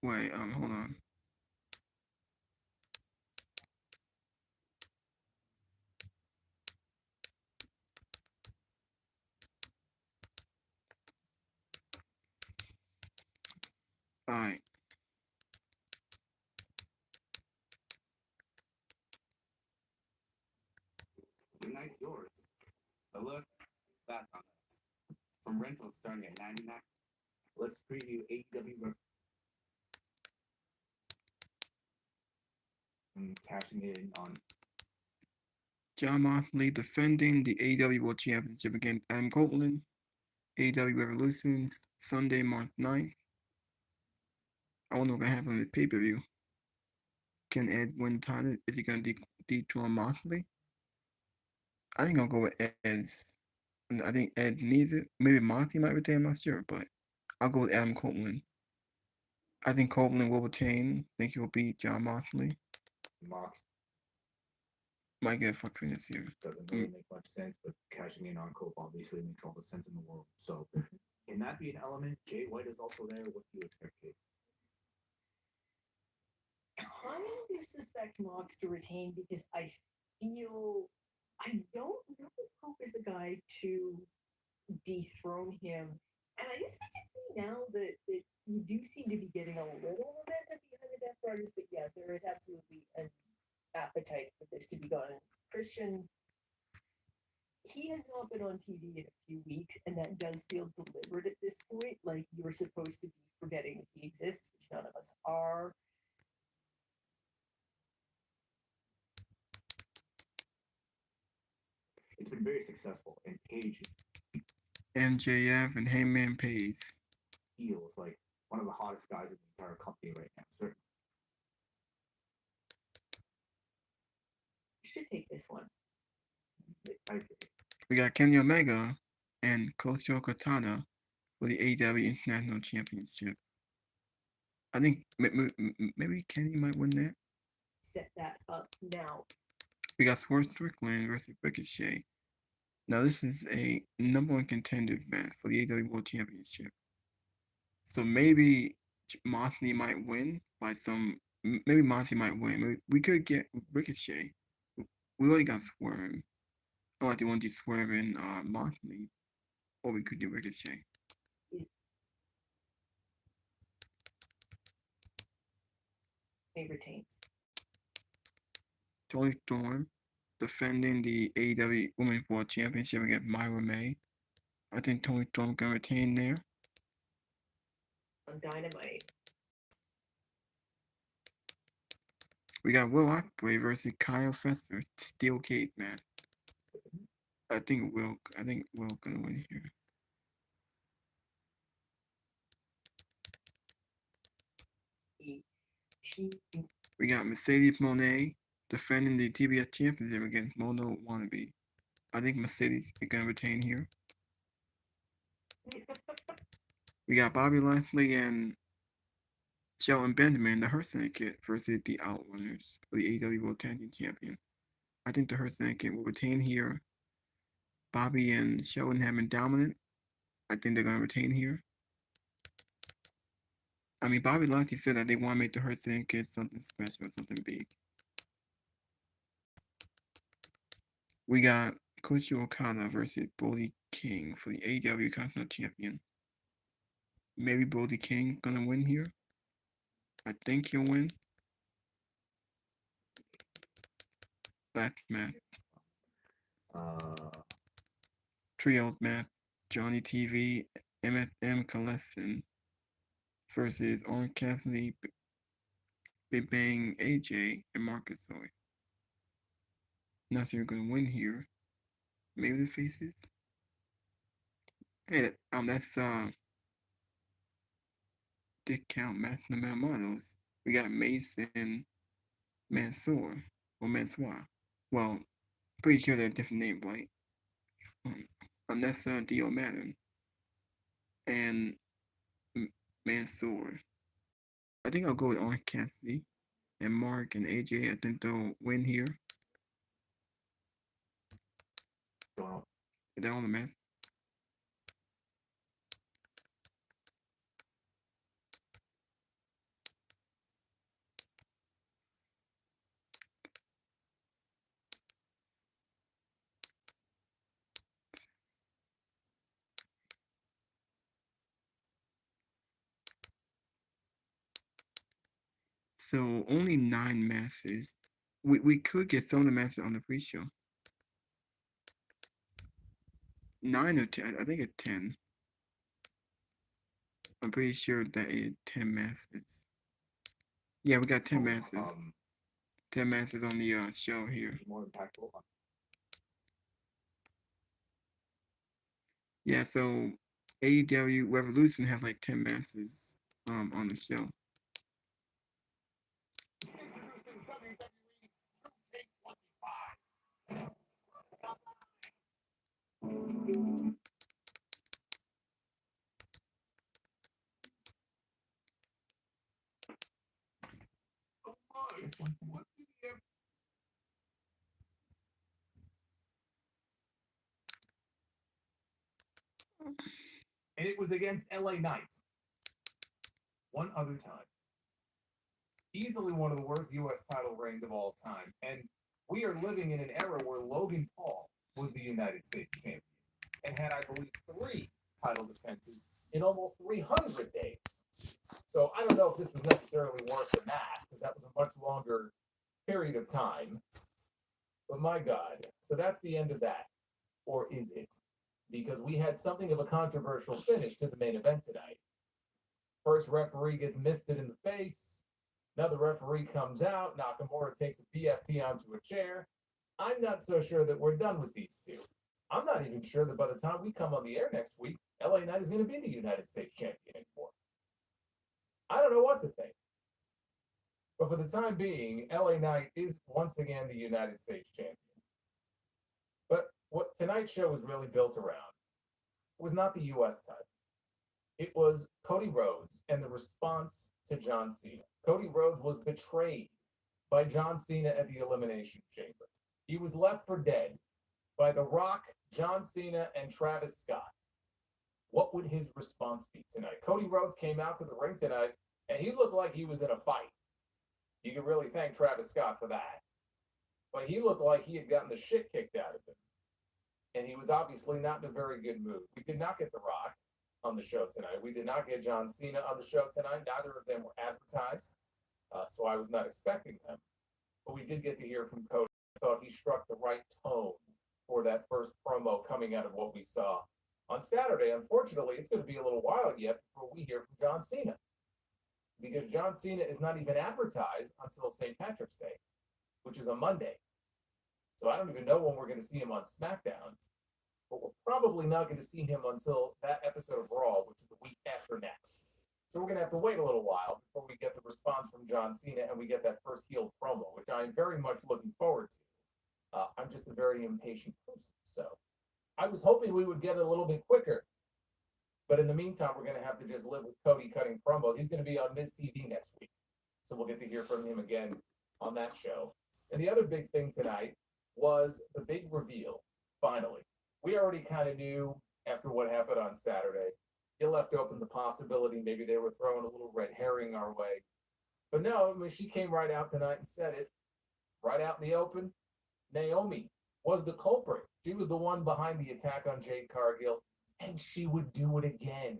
Wait, hold on. Alright. The night's yours. But look, that's on us. From rentals starting at $99. Let's preview AEW and cashing in on John Moxley defending the AEW World Championship against Adam Copeland. AEW Revolution Sunday, March 9th. I wonder what happened with pay-per-view. Can Ed win the title? Is he gonna dethrone Moxley? I think I'll go with Ed's. I think Ed needs it. Maybe Moxley might retain, I'm not sure, but I'll go with Adam Copeland. I think Copeland will retain. I think he'll beat John Moxley. Mox. Might get fucked for this year. Doesn't really make much sense, but cashing in on Cope obviously makes all the sense in the world. So, can that be an element? Jay White is also there. What do you expect, Kate? Kind of suspect Mox to retain because I don't know if Hope is the guy to dethrone him. And I guess particularly now that you do seem to be getting a little momentum behind the Death Riders, but yeah, there is absolutely an appetite for this to be done. Christian, he has not been on TV in a few weeks, and that does feel deliberate at this point. Like you're supposed to be forgetting that he exists, which none of us are. It's been very successful, and Page MJF and Heyman Page. heel is like one of the hottest guys in the entire company right now. Certainly. You should take this one. I agree. We got Kenny Omega and Koshi Okatana for the AEW International Championship. I think maybe Kenny might win that. Set that up now. We got Swerve Strickland versus Ricochet. Now this is a #1 contender match for the AEW World Championship. So maybe Moxley might win by some. Maybe Moxley might win. Maybe we could get Ricochet. We already got Swerve. I like the one to Swerve and Moxley, or we could do Ricochet. He retains. Tony Storm defending the AEW Women's World Championship against Myra May. I think Tony Storm can retain there. On Dynamite. We got Will Ospreay versus Kyle Fester, steel cage match. I think Will gonna win here. We got Mercedes Moné defending the TBS Championship against Mono Wannabe. I think Mercedes is gonna retain here. We got Bobby Lashley and Shelton Benjamin, the Hurt Syndicate, versus the Outrunners for the AEW World Tag Team Champion. I think the Hurt Syndicate will retain here. Bobby and Shelton have been dominant. I think they're gonna retain here. I mean, Bobby Lashley said that they want to make the Hurt Syndicate something special, something big. We got Koshi Okada versus Brody King for the AEW Continental Champion. Maybe Brody King gonna win here. I think he'll win. Last match. Trios match. Johnny TV, MSM Collection versus Orange Cassidy, Big Bang AJ, and Marcus Zoe. Not sure you're gonna win here. Maybe the faces. Hey, that's discount match no matter models. We got Mason Mansoor or Mansoor. Well, pretty sure they're a different name, right? That's Dio Madden and Mansoor. I think I'll go with Orange Cassidy and Mark and AJ. I think they'll win here. Is that on the match? So only 9 matches. We could get some of the matches on the pre-show. 9 or 10. I think it's 10. I'm pretty sure that it's 10 matches. Yeah, we got 10 matches. 10 matches on the show here. More impactful. Yeah, so AEW Revolution have like 10 matches on the show. And it was against LA Knight. One other time. Easily one of the worst U.S. title reigns of all time. And we are living in an era where Logan Paul was the United States champion and had, I believe, 3 title defenses in almost 300 days. So I don't know if this was necessarily worse than that, because that was a much longer period of time. But my God. So that's the end of that. Or is it? Because we had something of a controversial finish to the main event tonight. First referee gets misted in the face. Another referee comes out. Nakamura takes a BFT onto a chair. I'm not so sure that we're done with these two. I'm not even sure that by the time we come on the air next week, LA Knight is going to be the United States champion anymore. I don't know what to think. But for the time being, LA Knight is once again the United States champion. But what tonight's show was really built around was not the US title. It was Cody Rhodes and the response to John Cena. Cody Rhodes was betrayed by John Cena at the Elimination Chamber. He was left for dead by The Rock, John Cena, and Travis Scott. What would his response be tonight? Cody Rhodes came out to the ring tonight, and he looked like he was in a fight. You can really thank Travis Scott for that. But he looked like he had gotten the shit kicked out of him. And he was obviously not in a very good mood. We did not get The Rock on the show tonight. We did not get John Cena on the show tonight. Neither of them were advertised, so I was not expecting them. But we did get to hear from Cody. I thought he struck the right tone for that first promo coming out of what we saw on Saturday. Unfortunately, it's going to be a little while yet before we hear from John Cena, because John Cena is not even advertised until St. Patrick's Day, which is a Monday. So I don't even know when we're going to see him on SmackDown, but we're probably not going to see him until that episode of Raw, which is the week after next. So we're going to have to wait a little while before we get the response from John Cena and we get that first heel promo, which I'm very much looking forward to. I'm just a very impatient person, so I was hoping we would get it a little bit quicker. But in the meantime, we're going to have to just live with Cody cutting promos. He's going to be on Miz TV next week, so we'll get to hear from him again on that show. And the other big thing tonight was the big reveal, finally. We already kind of knew after what happened on Saturday. It left open the possibility maybe they were throwing a little red herring our way. But no, I mean, she came right out tonight and said it right out in the open. Naomi was the culprit. She was the one behind the attack on Jade Cargill, and she would do it again.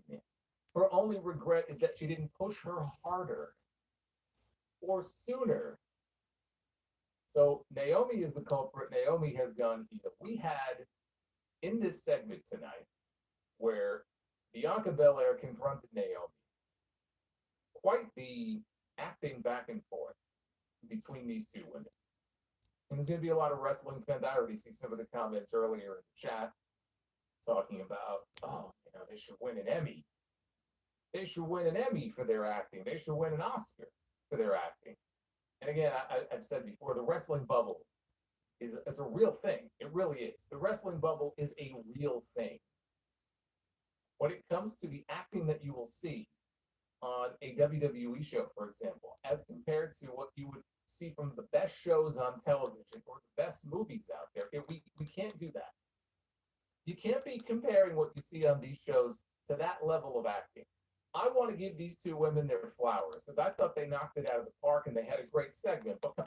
Her only regret is that she didn't push her harder or sooner. So Naomi is the culprit. Naomi has gone heel. We had in this segment tonight where Bianca Belair confronted Naomi, quite the acting back and forth between these two women. And there's going to be a lot of wrestling fans. I already see some of the comments earlier in the chat talking about, oh, you know, they should win an Emmy. They should win an Emmy for their acting. They should win an Oscar for their acting. And again, I've said before, the wrestling bubble is a real thing. It really is. The wrestling bubble is a real thing. When it comes to the acting that you will see on a WWE show, for example, as compared to what you would see from the best shows on television or the best movies out there, we can't do that. You can't be comparing what you see on these shows to that level of acting. I want to give these two women their flowers because I thought they knocked it out of the park and they had a great segment. But come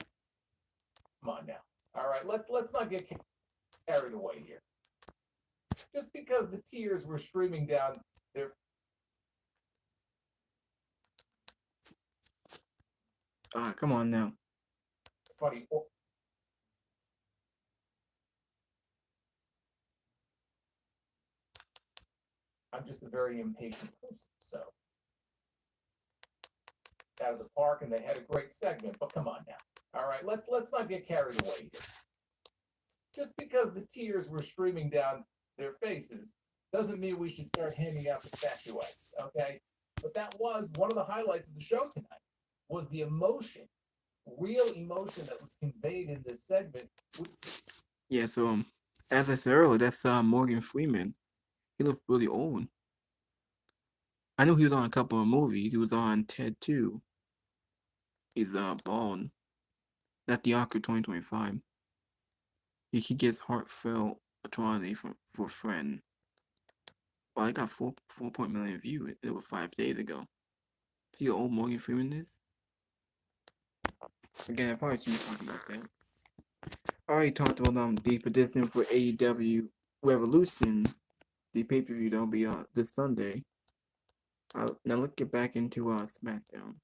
on now. All right, let's not get carried away here. Just because the tears were streaming down their... Come on now. It's funny. I'm just a very impatient person, so out of the park, and they had a great segment. But come on now. All right, let's not get carried away here. Just because the tears were streaming down their faces doesn't mean we should start handing out the statuettes, okay? But that was one of the highlights of the show tonight, was the emotion, real emotion that was conveyed in this segment. Yeah, so as I said earlier, that's Morgan Freeman. He looked really old. I knew he was on a couple of movies. He was on Ted 2. He's bald. That's the Oscar 2025. He gets heartfelt atrocity for a friend. Well, I got 4 million views. It was 5 days ago. See how old Morgan Freeman is? Again, I probably shouldn't talk about that. I already talked about the prediction for AEW Revolution, the pay-per-view that'll be this Sunday. Now let's get back into SmackDown.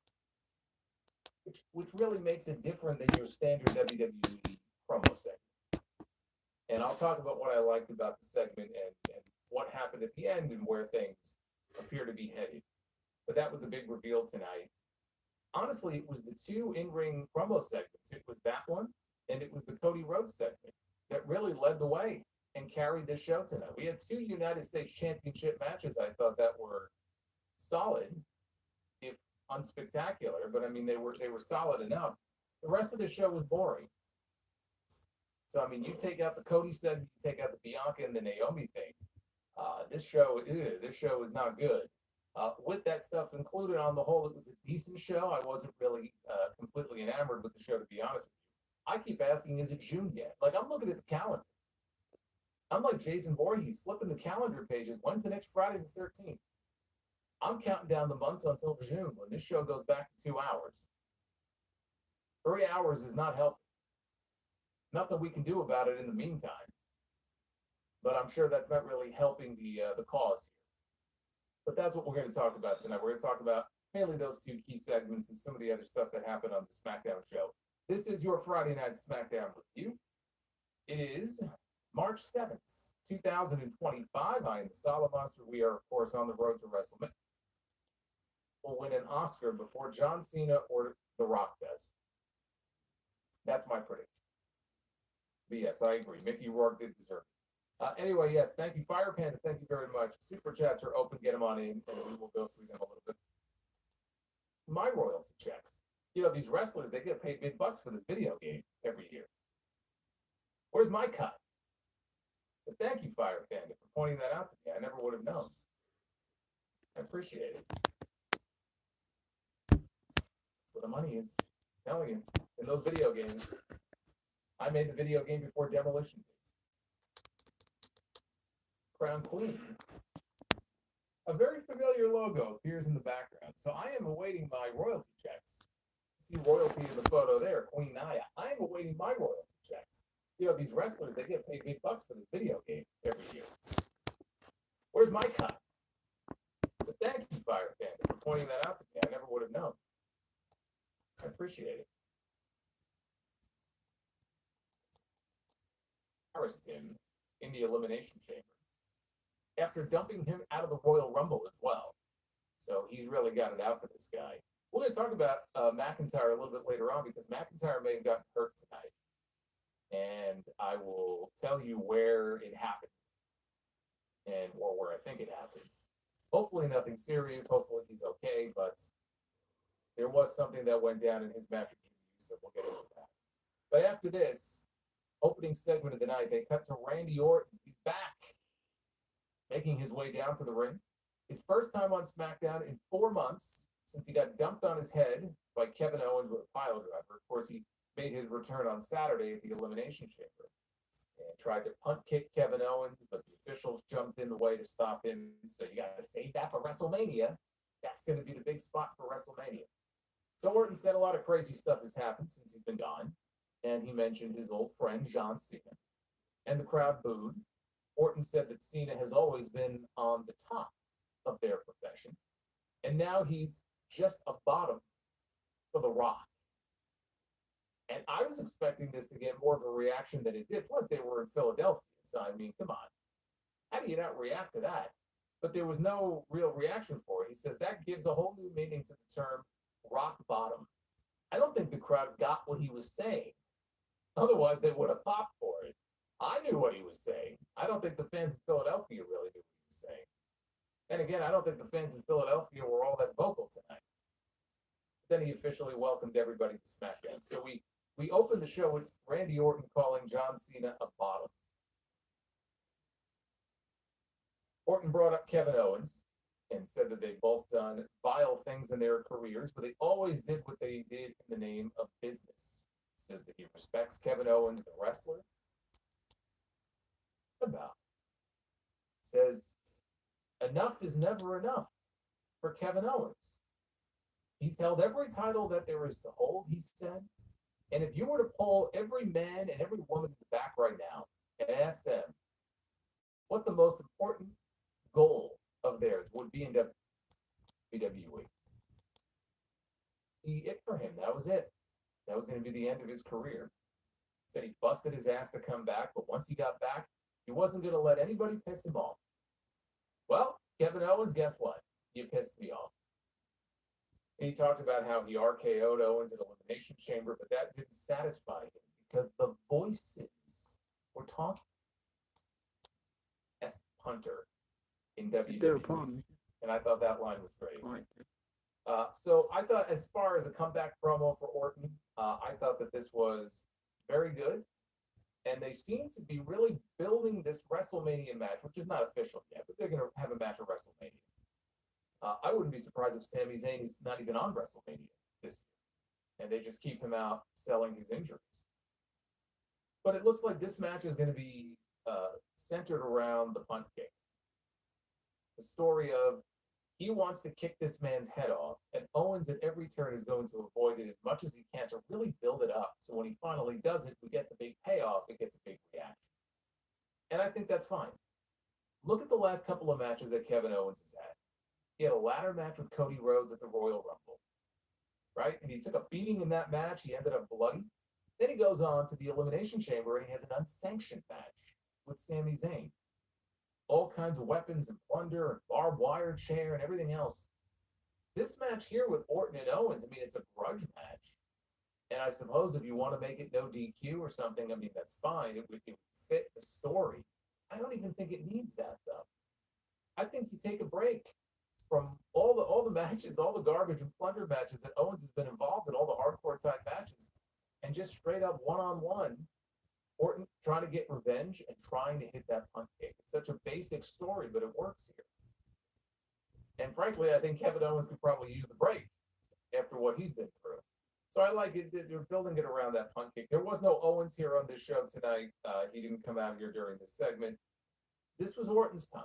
Which really makes it different than your standard WWE promo segment. And I'll talk about what I liked about the segment and what happened at the end and where things appear to be headed. But that was the big reveal tonight. Honestly, it was the two in-ring promo segments. It was that one, and it was the Cody Rhodes segment that really led the way. and carried this show tonight. We had 2 United States Championship matches. I thought that were solid, if unspectacular, but I mean they were solid enough. The rest of the show was boring. So I mean, you take out the Cody segment, you take out the Bianca and the Naomi thing. This show is not good. With that stuff included, on the whole, it was a decent show. I wasn't really completely enamored with the show, to be honest with you. I keep asking, is it June yet? Like, I'm looking at the calendar. I'm like Jason Voorhees, flipping the calendar pages. When's the next Friday the 13th? I'm counting down the months until June, when this show goes back to 2 hours. 3 hours is not helping. Nothing we can do about it in the meantime. But I'm sure that's not really helping the cause here. But that's what we're going to talk about tonight. We're going to talk about mainly those 2 key segments and some of the other stuff that happened on the SmackDown show. This is your Friday Night SmackDown review. It is March 7th, 2025. I am the Solid Monster. We are, of course, on the road to WrestleMania. Will win an Oscar before John Cena or The Rock does. That's my prediction. But yes, I agree. Mickey Rourke did deserve it. Anyway, yes, thank you, Fire Panda. Thank you very much. Super chats are open. Get them on in, and we will go through them a little bit. My royalty checks. You know, these wrestlers, they get paid big bucks for this video game every year. Where's my cut? But thank you, Fire Panda, for pointing that out to me. I never would have known. I appreciate it. That's where the money is. I'm telling you, in those video games. I made the video game before Demolition. Crown Queen. A very familiar logo appears in the background, so I am awaiting my royalty checks. See royalty in the photo there, Queen Naya. I am awaiting my royalty checks. You know, these wrestlers, they get paid big bucks for this video game every year. Where's my cut? But thank you, Fire Panda, for pointing that out to me. I never would have known. I appreciate it. Harrison in the Elimination Chamber after dumping him out of the Royal Rumble as well. So he's really got it out for this guy. We're going to talk about McIntyre a little bit later on, because McIntyre may have gotten hurt tonight. And I will tell you where it happened, or where I think it happened. Hopefully nothing serious. Hopefully he's okay. But there was something that went down in his match with Jimmy, so we'll get into that. But after this opening segment of the night, they cut to Randy Orton. He's back, making his way down to the ring. His first time on SmackDown in 4 months, since he got dumped on his head by Kevin Owens with a pile driver. Of course, he made his return on Saturday at the Elimination Chamber and tried to punt kick Kevin Owens, but the officials jumped in the way to stop him. So you got to save that for WrestleMania. That's going to be the big spot for WrestleMania. So Orton said a lot of crazy stuff has happened since he's been gone. And he mentioned his old friend, John Cena. And the crowd booed. Orton said that Cena has always been on the top of their profession. And now he's just a bottom for The Rock. And I was expecting this to get more of a reaction than it did. Plus, they were in Philadelphia. So, I mean, come on. How do you not react to that? But there was no real reaction for it. He says that gives a whole new meaning to the term rock bottom. I don't think the crowd got what he was saying. Otherwise, they would have popped for it. I knew what he was saying. I don't think the fans in Philadelphia really knew what he was saying. And again, I don't think the fans in Philadelphia were all that vocal tonight. But then he officially welcomed everybody to SmackDown. So we opened the show with Randy Orton calling John Cena a bottom. Orton brought up Kevin Owens and said that they've both done vile things in their careers, but they always did what they did in the name of business. He says that he respects Kevin Owens, the wrestler. About. Says enough is never enough for Kevin Owens. He's held every title that there is to hold, he said. And if you were to poll every man and every woman in the back right now and ask them what the most important goal of theirs would be in WWE, it for him, that was it. That was going to be the end of his career. Said he busted his ass to come back, but once he got back, he wasn't going to let anybody piss him off. Well, Kevin Owens, guess what? You pissed me off. And he talked about how he RKO'd Owens in Elimination Chamber, but that didn't satisfy him because the voices were talking. best punter in They're a WWE. problem. And I thought that line was great. Right. So I thought, as far as a comeback promo for Orton, I thought that this was very good. And they seem to be really building this WrestleMania match, which is not official yet, but they're going to have a match at WrestleMania. I wouldn't be surprised if Sami Zayn is not even on WrestleMania this year, and they just keep him out selling his injuries. But it looks like this match is going to be centered around the punt kick. The story of he wants to kick this man's head off, and Owens at every turn is going to avoid it as much as he can to really build it up. So when he finally does it, we get the big payoff, it gets a big reaction. And I think that's fine. Look at the last couple of matches that Kevin Owens has had. He had a ladder match with Cody Rhodes at the Royal Rumble, right? And he took a beating in that match. He ended up bloody. Then he goes on to the Elimination Chamber and he has an unsanctioned match with Sami Zayn. All kinds of weapons and plunder and barbed wire chair and everything else. This match here with Orton and Owens, I mean, it's a grudge match. And I suppose if you want to make it no DQ or something, I mean, that's fine. It would fit the story. I don't even think it needs that, though. I think you take a break from all the matches, all the garbage and plunder matches that Owens has been involved in, all the hardcore type matches, and just straight up one-on-one, Orton trying to get revenge and trying to hit that punt kick. It's such a basic story, but it works here. And frankly, I think Kevin Owens could probably use the break after what he's been through. So I like it. They're building it around that punt kick. There was no Owens here on this show tonight. He didn't come out here during this segment. This was Orton's time.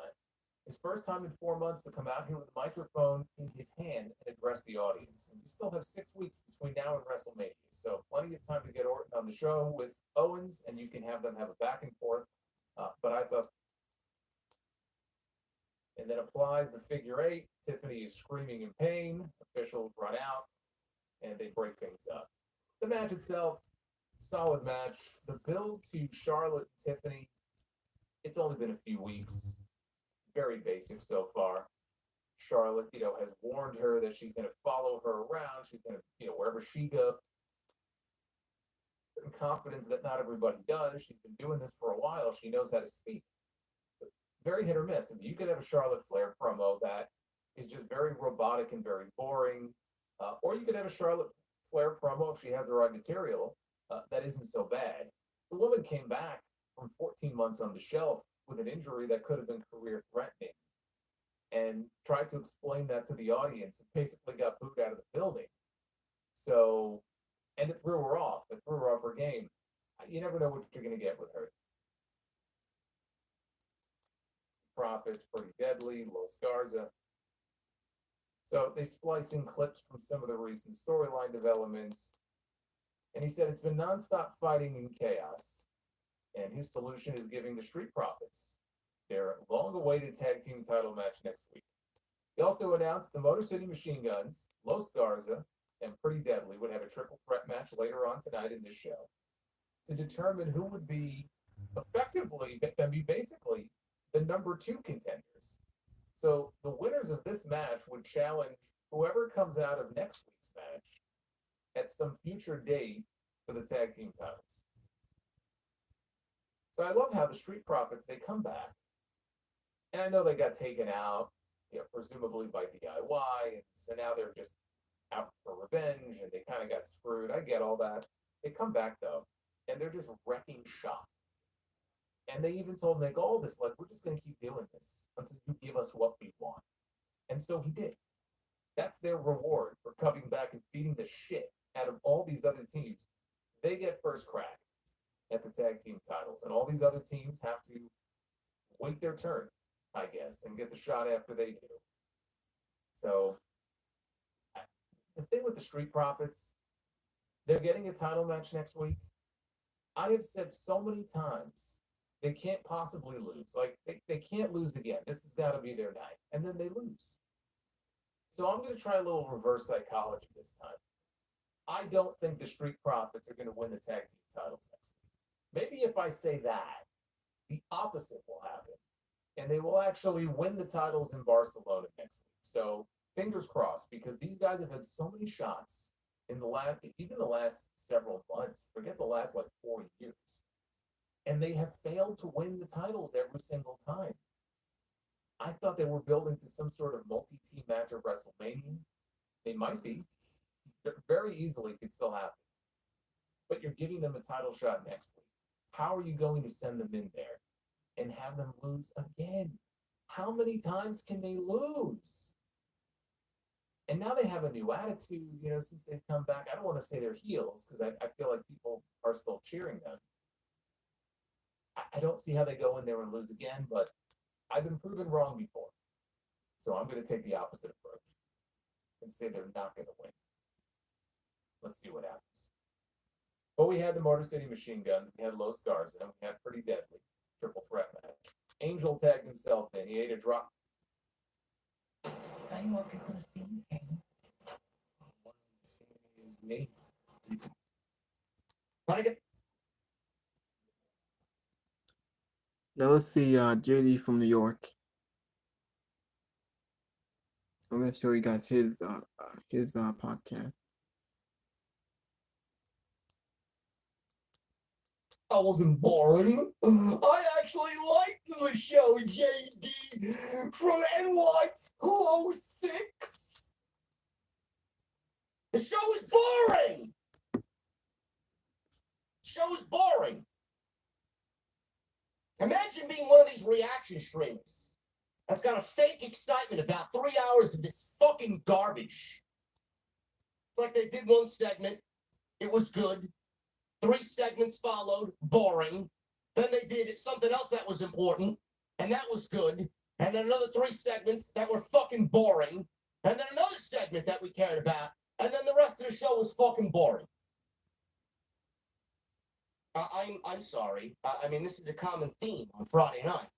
His first time in 4 months to come out here with a microphone in his hand and address the audience. And you still have 6 weeks between now and WrestleMania. So plenty of time to get Orton on the show with Owens, and you can have them have a back and forth. But I thought, and then applies the figure eight. Tiffany is screaming in pain. Officials run out, and they break things up. The match itself, solid match. The build to Charlotte and Tiffany, it's only been a few weeks. Very basic so far. Charlotte, has warned her that she's going to follow her around. She's going to, wherever she goes. In confidence that not everybody does. She's been doing this for a while. She knows how to speak. But very hit or miss. And you could have a Charlotte Flair promo that is just very robotic and very boring. Or you could have a Charlotte Flair promo, if she has the right material, that isn't so bad. The woman came back from 14 months on the shelf with an injury that could have been career-threatening, and tried to explain that to the audience and basically got booed out of the building. So, and it threw her off. It threw her off her game. You never know what you're going to get with her. Profits, Pretty Deadly, Los Garza. So they splice in clips from some of the recent storyline developments. And he said it's been nonstop fighting and chaos. And his solution is giving the Street Profits their long-awaited tag team title match next week. He also announced the Motor City Machine Guns, Los Garza, and Pretty Deadly would have a triple threat match later on tonight in this show to determine who would be basically the number 2 contenders. So the winners of this match would challenge whoever comes out of next week's match at some future date for the tag team titles. So I love how the Street Profits, they come back. And I know they got taken out, presumably by DIY. And so now they're just out for revenge and they kind of got screwed. I get all that. They come back, though, and they're just wrecking shop. And they even told Nick Aldis, we're just going to keep doing this until you give us what we want. And so he did. That's their reward for coming back and beating the shit out of all these other teams. They get first crack at the tag team titles, and all these other teams have to wait their turn, I guess, and get the shot after they do. So the thing with the Street Profits, they're getting a title match next week. I have said so many times they can't possibly lose. They can't lose again. This has got to be their night. And then they lose. So I'm going to try a little reverse psychology this time. I don't think the Street Profits are going to win the tag team titles next week. Maybe if I say that, the opposite will happen. And they will actually win the titles in Barcelona next week. So fingers crossed, because these guys have had so many shots in the last several months. Forget the last 4 years. And they have failed to win the titles every single time. I thought they were building to some sort of multi-team match at WrestleMania. They might be. Very easily could still happen. But you're giving them a title shot next week. How are you going to send them in there and have them lose again? How many times can they lose? And now they have a new attitude, since they've come back. I don't want to say they're heels because I feel like people are still cheering them. I don't see how they go in there and lose again, but I've been proven wrong before. So I'm going to take the opposite approach and say they're not going to win. Let's see what happens. But we had the Motor City Machine Gun. We had Los Garza. We had Pretty Deadly. Triple threat match. Angel tagged himself in. He ate a drop. I know people are seeing me. Now let's see JD from New York. I'm gonna show you guys his podcast. I wasn't boring. I actually liked the show, JD from NY206. The show is boring. The show is boring. Imagine being one of these reaction streamers that's got a fake excitement about 3 hours of this fucking garbage. It's like they did one segment, it was good. 3 segments followed, boring. Then they did something else that was important, and that was good. And then another 3 segments that were fucking boring. And then another segment that we cared about. And then the rest of the show was fucking boring. I'm sorry. I mean, this is a common theme on Friday night.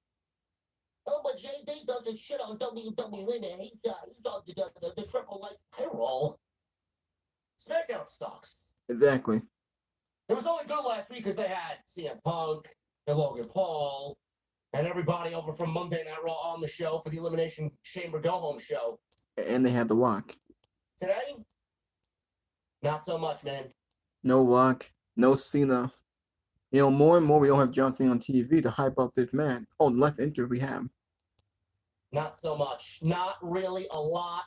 Oh, but JD doesn't shit on WWE, man. He's on the Triple H payroll. SmackDown sucks. Exactly. It was only good last week because they had CM Punk and Logan Paul and everybody over from Monday Night Raw on the show for the Elimination Chamber Go-Home show. And they had The Rock. Today, not so much, man. No Rock, no Cena. More and more we don't have John Cena on TV to hype up this man. Oh, less interest we have. Not so much. Not really a lot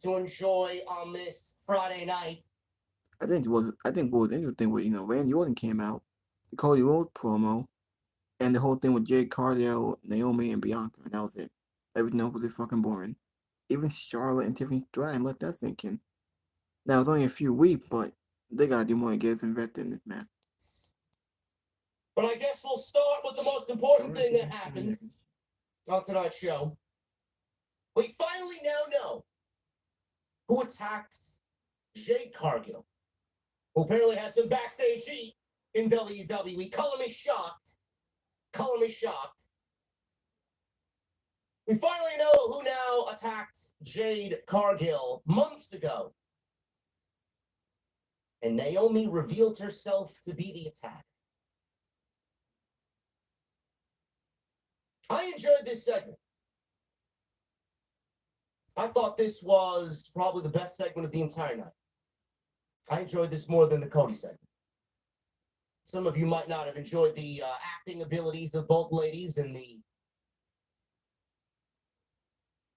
to enjoy on this Friday night. I think what was interesting was, Randy Orton came out, the Cody Rhodes promo, and the whole thing with Jade Cargill, Naomi, and Bianca, and that was it. Everything else was fucking boring. Even Charlotte and Tiffany Stratton let that sink in. Now, it's only a few weeks, but they gotta do more to get us invested in this, man. But I guess we'll start with the most important thing that happened on tonight's show. We finally now know who attacked Jade Cargill, who apparently has some backstage heat in WWE. Color me shocked. Color me shocked. We finally know who now attacked Jade Cargill months ago. And Naomi revealed herself to be the attacker. I enjoyed this segment. I thought this was probably the best segment of the entire night. I enjoyed this more than the Cody segment. Some of you might not have enjoyed the acting abilities of both ladies and the,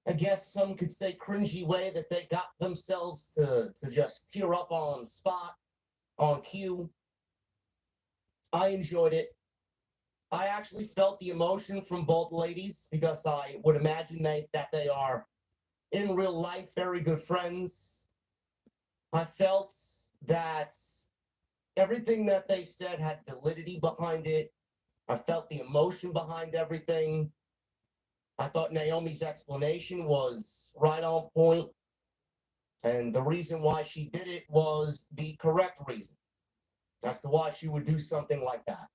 I guess some could say, cringy way that they got themselves to just tear up on spot, on cue. I enjoyed it. I actually felt the emotion from both ladies because I would imagine that they are, in real life, very good friends. I felt that everything that they said had validity behind it. I felt the emotion behind everything. I thought Naomi's explanation was right on point. And the reason why she did it was the correct reason as to why she would do something like that.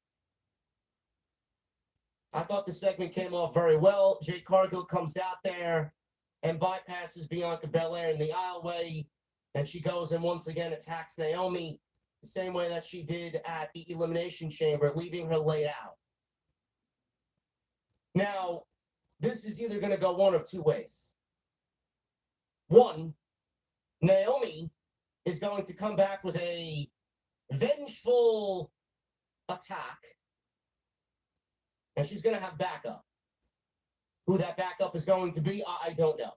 I thought the segment came off very well. Jade Cargill comes out there and bypasses Bianca Belair in the aisleway. And she goes and once again attacks Naomi the same way that she did at the Elimination Chamber, leaving her laid out. Now, this is either going to go one of two ways. One, Naomi is going to come back with a vengeful attack, and she's going to have backup, Who that backup is going to be, I don't know.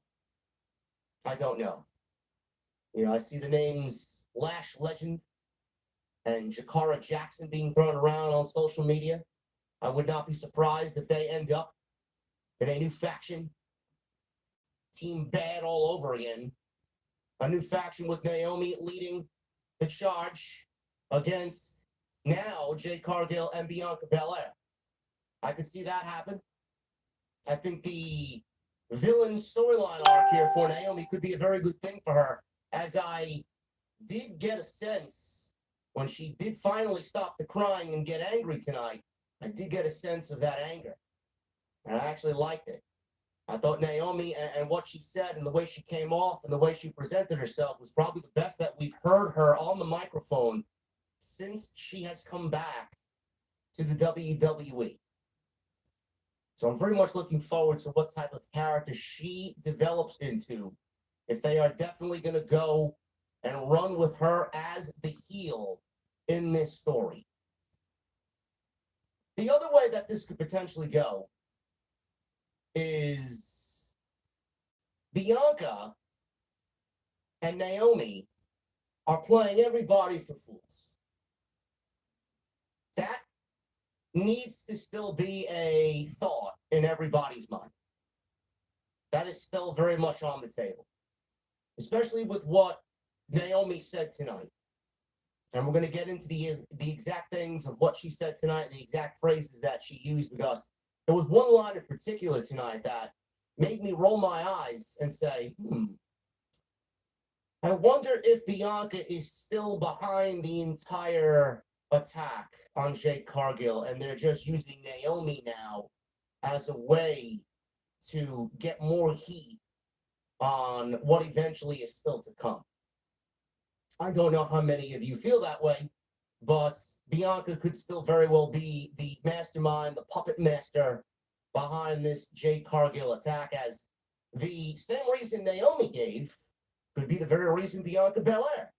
I don't know. You know, I see the names Lash Legend and Jakara Jackson being thrown around on social media. I would not be surprised if they end up in a new faction. Team Bad all over again. A new faction with Naomi leading the charge against now Jade Cargill and Bianca Belair. I could see that happen. I think the villain storyline arc here for Naomi could be a very good thing for her, as I did get a sense when she did finally stop the crying and get angry tonight. I did get a sense of that anger, and I actually liked it. I thought Naomi and what she said and the way she came off and the way she presented herself was probably the best that we've heard her on the microphone since she has come back to the WWE. So I'm very much looking forward to what type of character she develops into, if they are definitely going to go and run with her as the heel in this story. The other way that this could potentially go is Bianca and Naomi are playing everybody for fools. That needs to still be a thought in everybody's mind. That is still very much on the table, especially with what Naomi said tonight. And we're going to get into the exact things of what she said tonight, the exact phrases that she used, because there was one line in particular tonight that made me roll my eyes and say, I wonder if Bianca is still behind the entire attack on Jade Cargill, and they're just using Naomi now as a way to get more heat on what eventually is still to come. I don't know how many of you feel that way, but Bianca could still very well be the mastermind, the puppet master behind this Jade Cargill attack, as the same reason Naomi gave could be the very reason Bianca Belair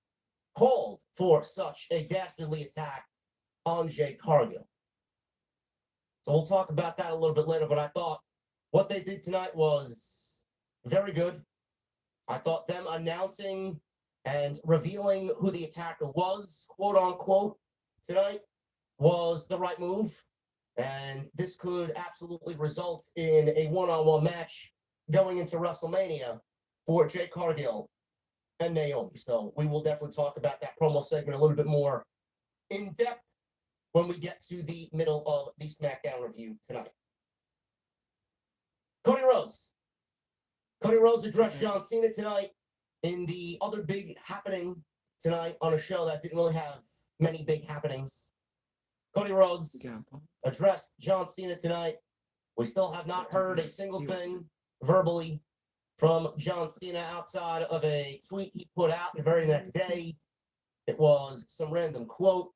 called for such a dastardly attack on Jade Cargill. So we'll talk about that a little bit later, but I thought what they did tonight was very good. I thought them announcing and revealing who the attacker was, quote unquote, tonight was the right move. And this could absolutely result in a one-on-one match going into WrestleMania for Jade Cargill and Naomi. So we will definitely talk about that promo segment a little bit more in depth when we get to the middle of the SmackDown review tonight. Cody Rhodes. Cody Rhodes addressed John Cena tonight in the other big happening tonight on a show that didn't really have many big happenings. Cody Rhodes addressed John Cena tonight. We still have not heard a single thing verbally from John Cena outside of a tweet he put out the very next day. It was some random quote,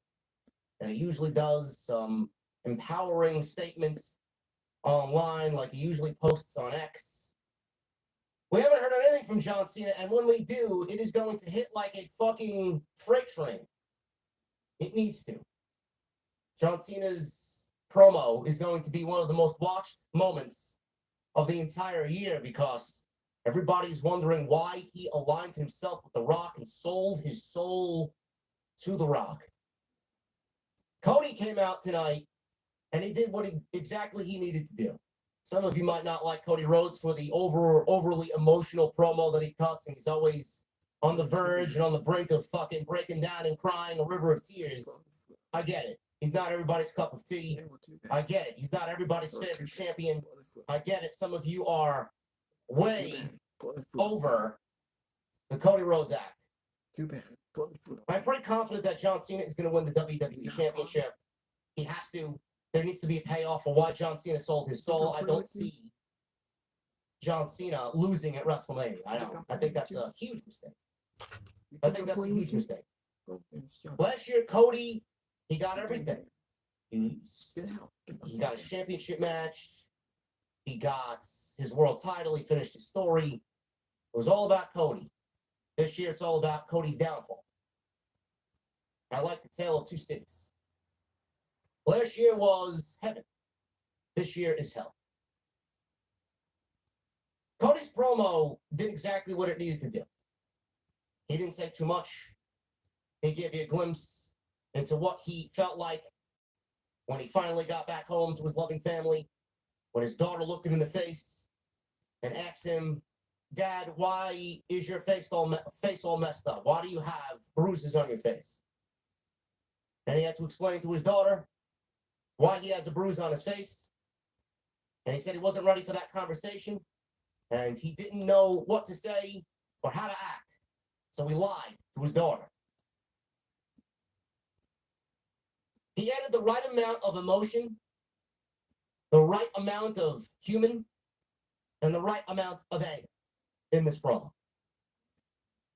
and he usually does some empowering statements online like he usually posts on X. We haven't heard anything from John Cena, and when we do, it is going to hit like a fucking freight train. It needs to. John Cena's promo is going to be one of the most watched moments of the entire year, because everybody's wondering why he aligned himself with The Rock and sold his soul to The Rock. Cody came out tonight, and he did what exactly he needed to do. Some of you might not like Cody Rhodes for the overly emotional promo that he cuts, and he's always on the verge and on the brink of fucking breaking down and crying a river of tears. I get it. He's not everybody's cup of tea. I get it. He's not everybody's favorite champion. I get it. Some of you are way over the Cody Rhodes act. I'm pretty confident that John Cena is going to win the WWE Championship. He has to. There needs to be a payoff for why John Cena sold his soul. I don't see John Cena losing at WrestleMania. I don't. I think that's a huge mistake. I think that's a huge mistake. Last year, Cody, he got everything. He got a championship match. He got his world title. He finished his story. It was all about Cody. This year, it's all about Cody's downfall. I like the tale of two cities. Last year was heaven. This year is hell. Cody's promo did exactly what it needed to do. He didn't say too much. He gave you a glimpse into what he felt like when he finally got back home to his loving family, when his daughter looked him in the face and asked him, "Dad, why is your face all messed up? Why do you have bruises on your face?" And he had to explain to his daughter why he has a bruise on his face. And he said he wasn't ready for that conversation, and he didn't know what to say or how to act. So he lied to his daughter. He added the right amount of emotion, the right amount of human, and the right amount of anger in this promo.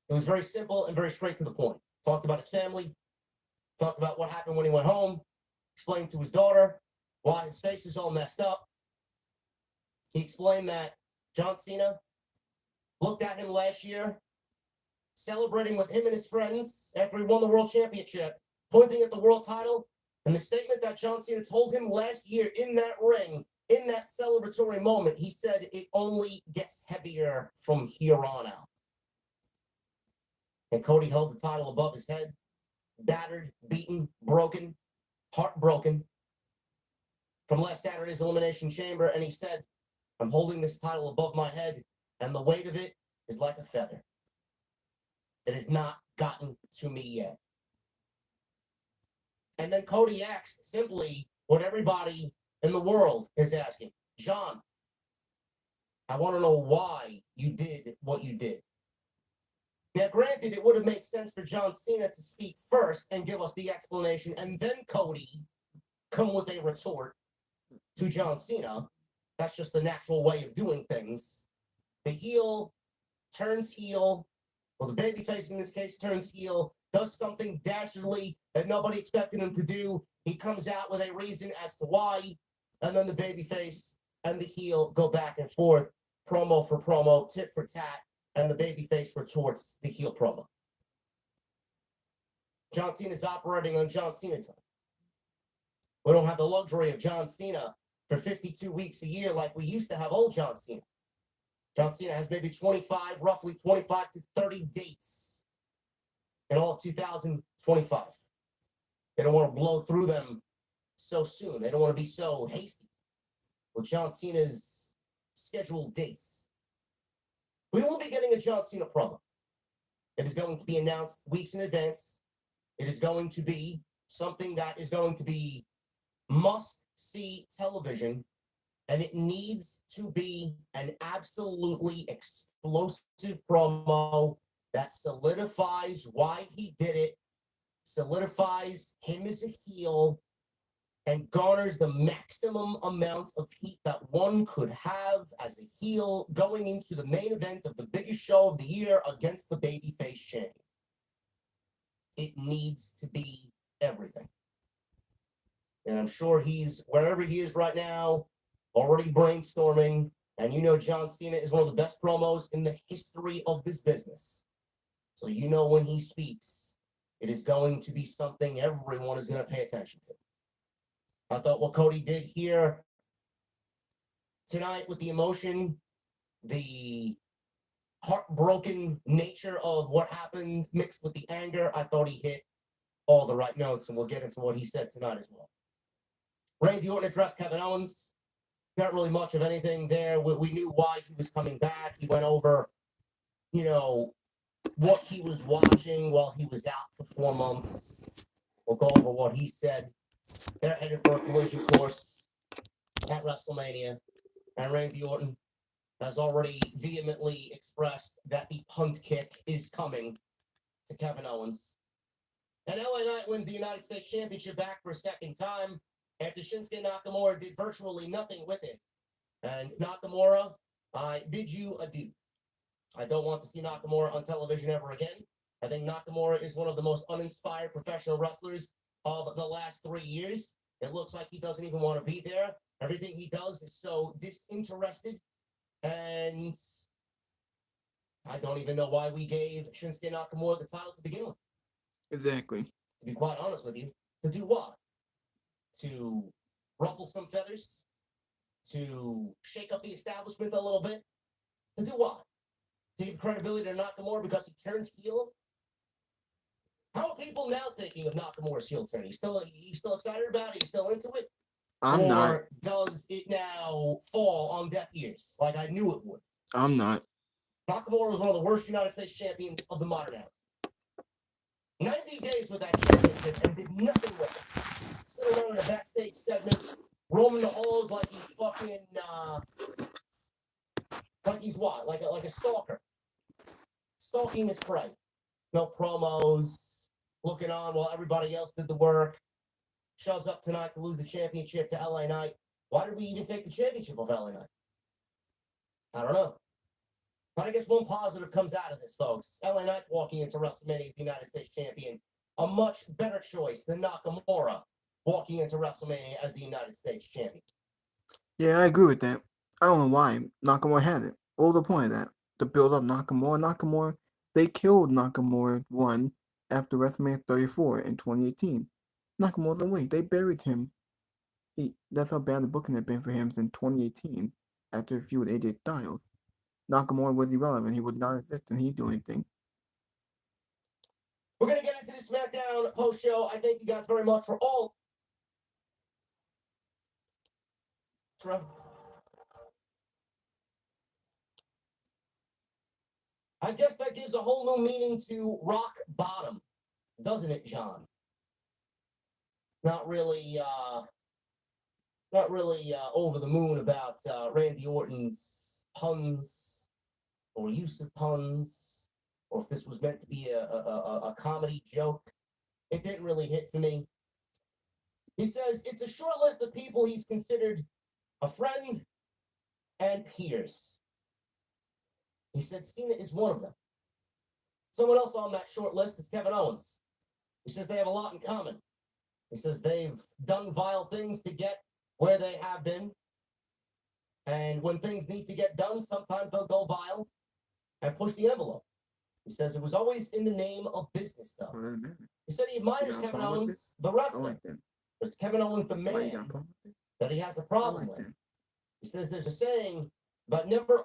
It was very simple and very straight to the point. Talked about his family, talked about what happened when he went home, explained to his daughter why his face is all messed up. He explained that John Cena looked at him last year, celebrating with him and his friends after he won the world championship, pointing at the world title, and the statement that John Cena told him last year in that ring, in that celebratory moment, he said it only gets heavier from here on out. And Cody held the title above his head, battered, beaten, broken, heartbroken from last Saturday's Elimination Chamber, and he said, "I'm holding this title above my head, and the weight of it is like a feather. It has not gotten to me yet." And then Cody asked simply what everybody in the world is asking. "John, I want to know why you did what you did." Now, granted, it would have made sense for John Cena to speak first and give us the explanation, and then Cody come with a retort to John Cena. That's just the natural way of doing things. The heel turns heel, well, the babyface in this case turns heel, does something dastardly that nobody expected him to do. He comes out with a reason as to why, and then the babyface and the heel go back and forth, promo for promo, tit for tat, and the babyface retorts the heel promo. John Cena's operating on John Cena time. We don't have the luxury of John Cena for 52 weeks a year like we used to have old John Cena. John Cena has maybe roughly 25 to 30 dates in all of 2025. They don't want to blow through them so soon. They don't want to be so hasty with John Cena's scheduled dates. We will be getting a John Cena promo. It is going to be announced weeks in advance. It is going to be something that is going to be must-see television, and it needs to be an absolutely explosive promo that solidifies why he did it, solidifies him as a heel, and garners the maximum amount of heat that one could have as a heel going into the main event of the biggest show of the year against the babyface champion. It needs to be everything. And I'm sure he's, wherever he is right now, already brainstorming. And you know John Cena is one of the best promos in the history of this business. So you know when he speaks, it is going to be something everyone is going to pay attention to. I thought what Cody did here tonight with the emotion, the heartbroken nature of what happened mixed with the anger, I thought he hit all the right notes, and we'll get into what he said tonight as well. Randy Orton addressed Kevin Owens. Not really much of anything there. We knew why he was coming back. He went over, what he was watching while he was out for 4 months. We'll go over what he said. They're headed for a collision course at WrestleMania, and Randy Orton has already vehemently expressed that the punt kick is coming to Kevin Owens. And LA Knight wins the United States Championship back for a second time after Shinsuke Nakamura did virtually nothing with it. And Nakamura, I bid you adieu. I don't want to see Nakamura on television ever again. I think Nakamura is one of the most uninspired professional wrestlers of the last 3 years. It looks like he doesn't even want to be there. Everything he does is so disinterested. And I don't even know why we gave Shinsuke Nakamura the title to begin with. Exactly. To be quite honest with you. To do what? To ruffle some feathers? To shake up the establishment a little bit? To do what? To give credibility to Nakamura because he turned heel? How are people now thinking of Nakamura's heel turn? You still excited about it? You still into it? I'm not. Or does it now fall on deaf ears like I knew it would? I'm not. Nakamura was one of the worst United States champions of the modern era. 90 days with that championship and did nothing with it. Still around in a backstage segment, roaming the halls like he's fucking, like he's what? Like a stalker. Stalking his prey. No promos, looking on while everybody else did the work. Shows up tonight to lose the championship to LA Knight. Why did we even take the championship of LA Knight? I don't know. But I guess one positive comes out of this, folks. LA Knight's walking into WrestleMania as the United States champion. A much better choice than Nakamura walking into WrestleMania as the United States champion. Yeah, I agree with that. I don't know why Nakamura had it. What was the point of that? To build up Nakamura, they killed Nakamura 1 after WrestleMania 34 in 2018. Nakamura's away. They buried him. That's how bad the booking had been for him since 2018 after a feud with AJ Styles. Nakamura was irrelevant. He would not exist and he'd do anything. We're going to get into the SmackDown post-show. I thank you guys very much for all. I guess that gives a whole new meaning to rock bottom, doesn't it, John? Not really over the moon about Randy Orton's puns or use of puns, or if this was meant to be a comedy joke. It didn't really hit for me. He says it's a short list of people he's considered a friend and peers. He said Cena is one of them. Someone else on that short list is Kevin Owens. He says they have a lot in common. He says they've done vile things to get where they have been. And when things need to get done, sometimes they'll go vile and push the envelope. He says it was always in the name of business, though. He said he admires Kevin Owens, the wrestler. But it's Kevin Owens, the man, that he has a problem with. He says there's a saying about never...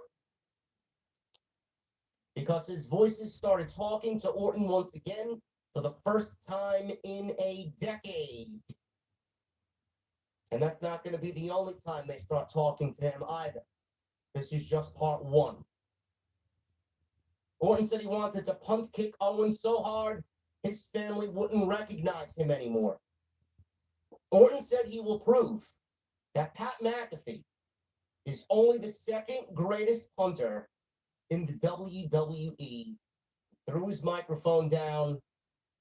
Because his voices started talking to Orton once again for the first time in a decade. And that's not going to be the only time they start talking to him either. This is just part one. Orton said he wanted to punt kick Owens so hard his family wouldn't recognize him anymore. Orton said he will prove that Pat McAfee is only the second greatest punter in the WWE. Threw his microphone down,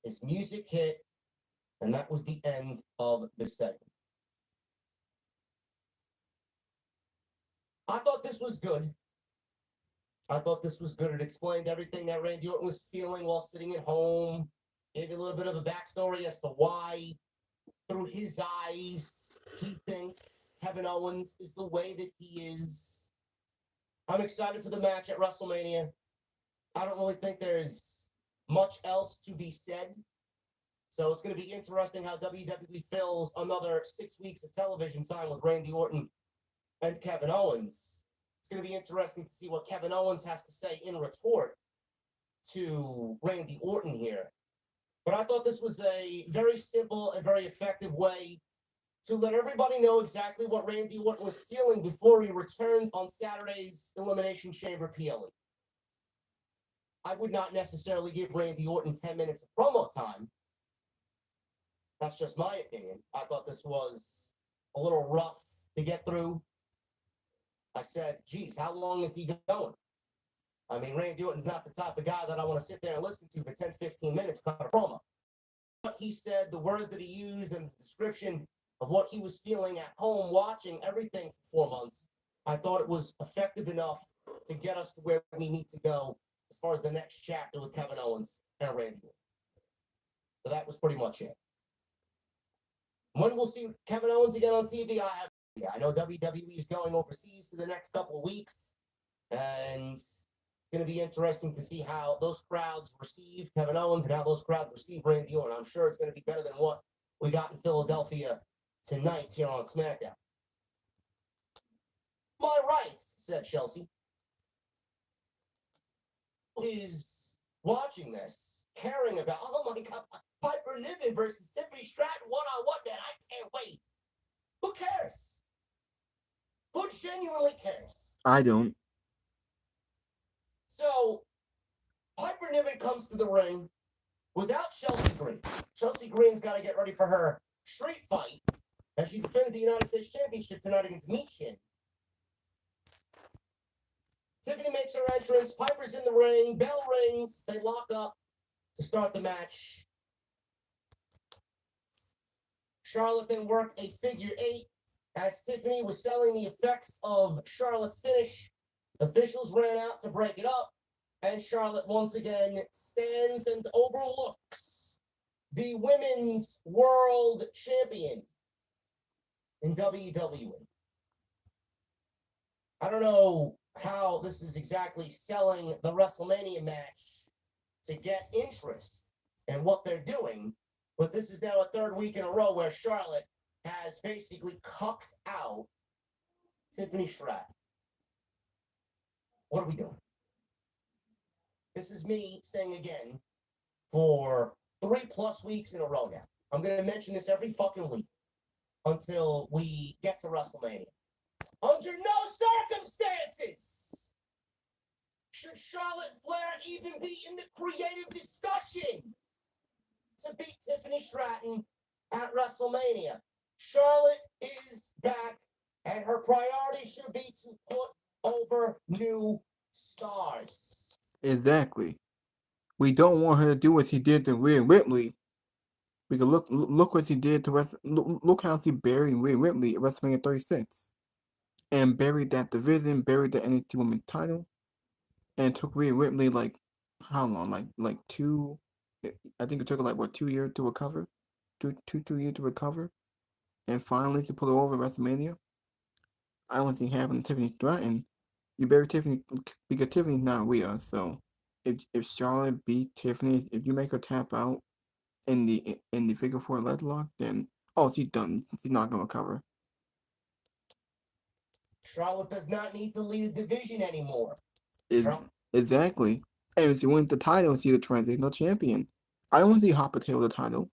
his music hit, and that was the end of the segment. I thought this was good. It explained everything that Randy Orton was feeling while sitting at home. Gave you a little bit of a backstory as to why, through his eyes, he thinks Kevin Owens is the way that he is. I'm excited for the match at WrestleMania. I don't really think there's much else to be said. So it's going to be interesting how WWE fills another 6 weeks of television time with Randy Orton and Kevin Owens. It's going to be interesting to see what Kevin Owens has to say in retort to Randy Orton here. But I thought this was a very simple and very effective way to let everybody know exactly what Randy Orton was feeling before he returned on Saturday's Elimination Chamber PLE. I would not necessarily give Randy Orton 10 minutes of promo time. That's just my opinion. I thought this was a little rough to get through. I said, geez, how long is he going? I mean, Randy Orton's not the type of guy that I want to sit there and listen to for 10, 15 minutes, cut a promo. What he said, the words that he used, and the description of what he was feeling at home watching everything for 4 months, I thought it was effective enough to get us to where we need to go as far as the next chapter with Kevin Owens and Randy Orton. So that was pretty much it. When we'll see Kevin Owens again on TV, I know WWE is going overseas for the next couple of weeks, and it's going to be interesting to see how those crowds receive Kevin Owens and how those crowds receive Randy Orton. I'm sure it's going to be better than what we got in Philadelphia tonight here on SmackDown. My rights, said Chelsea. is watching this, caring about, oh my God, Piper Niven versus Tiffany Stratton one-on-one, man, I can't wait. Who cares? Who genuinely cares? I don't. So, Piper Niven comes to the ring without Chelsea Green. Chelsea Green's got to get ready for her street fight as she defends the United States Championship tonight against Michin. Tiffany makes her entrance. Piper's in the ring. Bell rings. They lock up to start the match. Charlotte then worked a figure 8 as Tiffany was selling the effects of Charlotte's finish. Officials ran out to break it up, and Charlotte once again stands and overlooks the Women's World Champion in WWE. I don't know how this is exactly selling the WrestleMania match to get interest in what they're doing, but this is now a third week in a row where Charlotte has basically cucked out Tiffany Stratton. What are we doing? This is me saying again for 3+ weeks in a row now. I'm going to mention this every fucking week until we get to WrestleMania. Under no circumstances should Charlotte Flair even be in the creative discussion to beat Tiffany Stratton at WrestleMania. Charlotte is back, and her priority should be to put over new stars. Exactly. We don't want her to do what she did to Rhea Ripley. Because look what she did to look how she buried Rhea Ripley at WrestleMania 36. And buried that division, buried the NXT Women's title, and took Rhea Ripley like how long? Like 2. I think it took her like 2 years to recover, 2 years to recover, and finally to put her over at WrestleMania. I don't think happened to Tiffany Stratton. You bury Tiffany because Tiffany's not Rhea. So if Charlotte beat Tiffany, if you make her tap out in the figure 4 leg lock, then she's done. She's not gonna recover. Charlotte does not need to lead a division anymore. Exactly. And if she wins the title, she's the transitional champion. I don't want to see Hot Potato the title.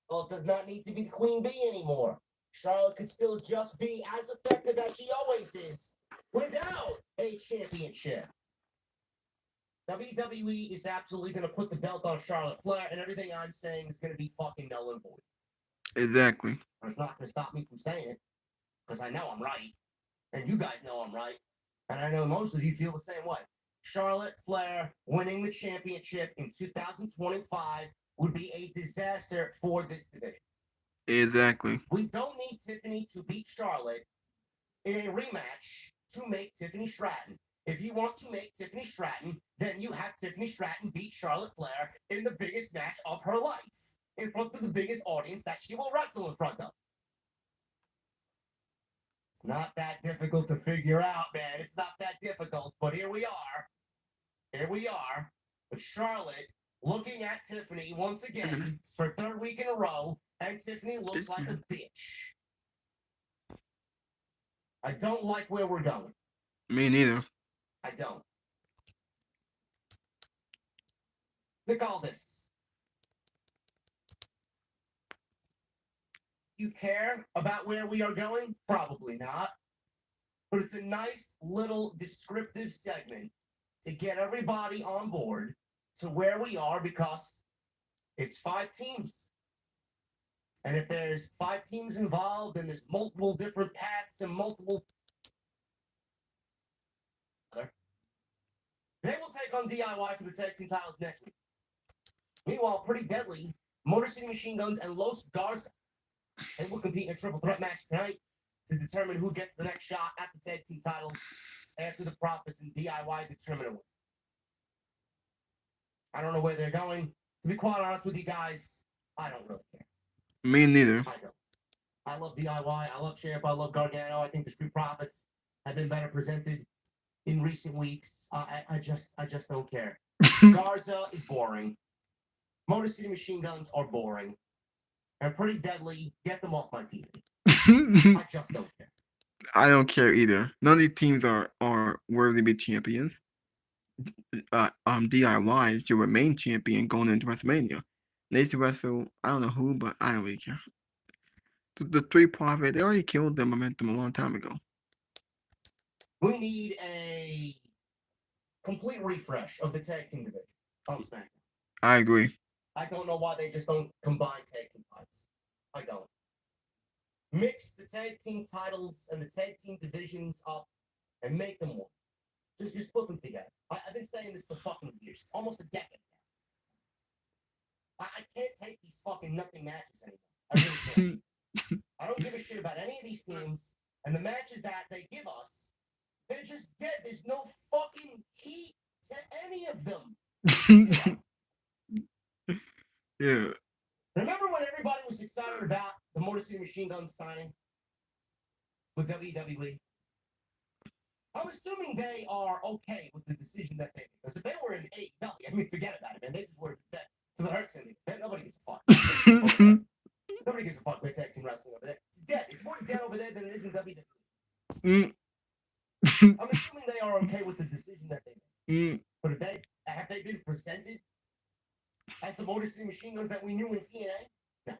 Well, it does not need to be the Queen Bee anymore. Charlotte could still just be as effective as she always is without a championship. WWE is absolutely going to put the belt on Charlotte Flair, and everything I'm saying is going to be fucking null and void. Exactly. It's not going to stop me from saying it, because I know I'm right, and you guys know I'm right, and I know most of you feel the same way. Charlotte Flair winning the championship in 2025 would be a disaster for this division. Exactly. We don't need Tiffany to beat Charlotte in a rematch to make Tiffany Stratton. If you want to make Tiffany Stratton, then you have Tiffany Stratton beat Charlotte Flair in the biggest match of her life, in front of the biggest audience that she will wrestle in front of. It's not that difficult to figure out, man. It's not that difficult, but here we are. Here we are with Charlotte looking at Tiffany once again for third week in a row, and Tiffany looks like a bitch. I don't like where we're going. Me neither. I don't. Nick Aldis. You care about where we are going? Probably not. But it's a nice little descriptive segment to get everybody on board to where we are, because it's 5 teams. And if there's 5 teams involved and there's multiple different paths and multiple... They will take on DIY for the tag team titles next week. Meanwhile, Pretty Deadly, Motor City Machine Guns, and Los Garza, they will compete in a triple threat match tonight to determine who gets the next shot at the tag team titles after the Profits and DIY determine a win. I don't know where they're going. To be quite honest with you guys, I don't really care. Me neither. I don't. I love DIY. I love Champ. I love Gargano. I think the Street Profits have been better presented in recent weeks. I just don't care. Garza is boring. Motor City Machine Guns are boring. And Pretty Deadly, get them off my TV. I just don't care. I don't care either. None of these teams are worthy to be champions. DIY is your main champion going into WrestleMania. They used to wrestle, I don't know who, but I don't really care. The Three Profit, they already killed the momentum a long time ago. We need a complete refresh of the tag team division on SmackDown. I agree. I don't know why they just don't combine tag team titles. I don't. Mix the tag team titles and the tag team divisions up and make them one. Just put them together. I've been saying this for fucking years, almost a decade now. I can't take these fucking nothing matches anymore. I really can't. I don't give a shit about any of these teams, and the matches that they give us, they're just dead. There's no fucking heat to any of them. Zero. Yeah. Remember when everybody was excited about the Motor City Machine Guns signing with WWE? I'm assuming they are okay with the decision that they made. Because if they were in AEW, I mean, forget about it, man. They just would have been to the Hurt Syndicate. Nobody gives a fuck. Nobody gives a fuck about tag team wrestling over there. It's dead. It's more dead over there than it is in WWE. I'm assuming they are okay with the decision that they made. But have they been presented as the Motor City Machine Guns that we knew in TNA? No.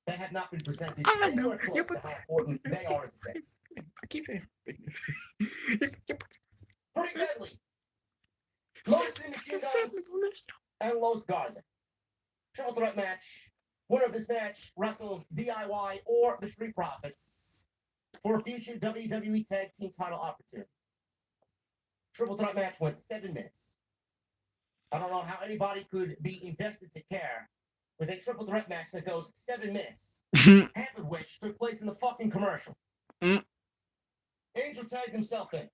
They have not been presented anywhere close to how important they are as a team. I keep saying. Pretty deadly. Motor City Machine Guns and Los Garza. Triple threat match. Winner of this match wrestles DIY or the Street Profits for a future WWE Tag Team title opportunity. Triple threat match went 7 minutes. I don't know how anybody could be invested to care with a triple threat match that goes 7 minutes, half of which took place in the fucking commercial. Angel tagged himself in.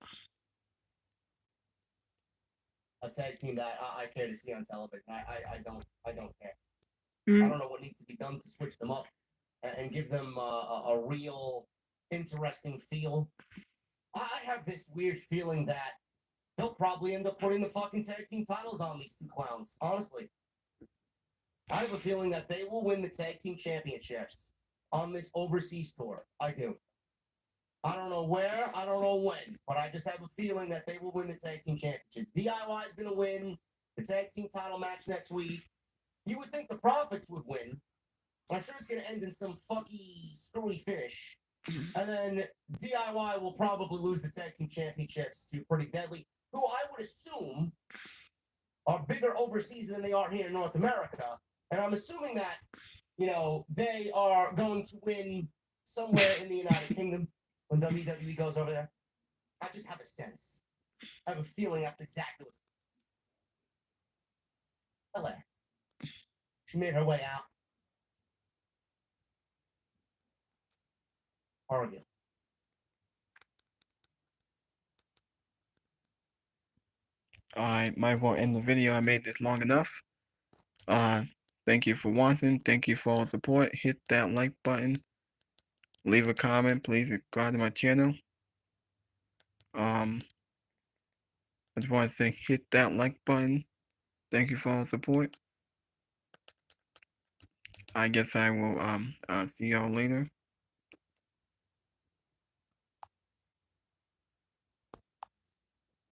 A tag team that I care to see on television. I don't care. I don't know what needs to be done to switch them up and give them a real interesting feel. I have this weird feeling that they'll probably end up putting the fucking tag team titles on these two clowns, honestly. I have a feeling that they will win the tag team championships on this overseas tour. I do. I don't know where, I don't know when, but I just have a feeling that they will win the tag team championships. DIY is going to win the tag team title match next week. You would think the Profits would win. I'm sure it's going to end in some fucky, screwy finish. And then DIY will probably lose the tag team championships to Pretty Deadly, who I would assume are bigger overseas than they are here in North America. And I'm assuming that, you know, they are going to win somewhere in the United Kingdom when WWE goes over there. I just have a sense. I have a feeling that's exactly what's Belair. She made her way out. Oregon. Alright, might want to end the video. I made this long enough. Thank you for watching. Thank you for all the support. Hit that like button. Leave a comment. Please subscribe to my channel. I just want to say hit that like button. Thank you for all the support. I guess I will see y'all later.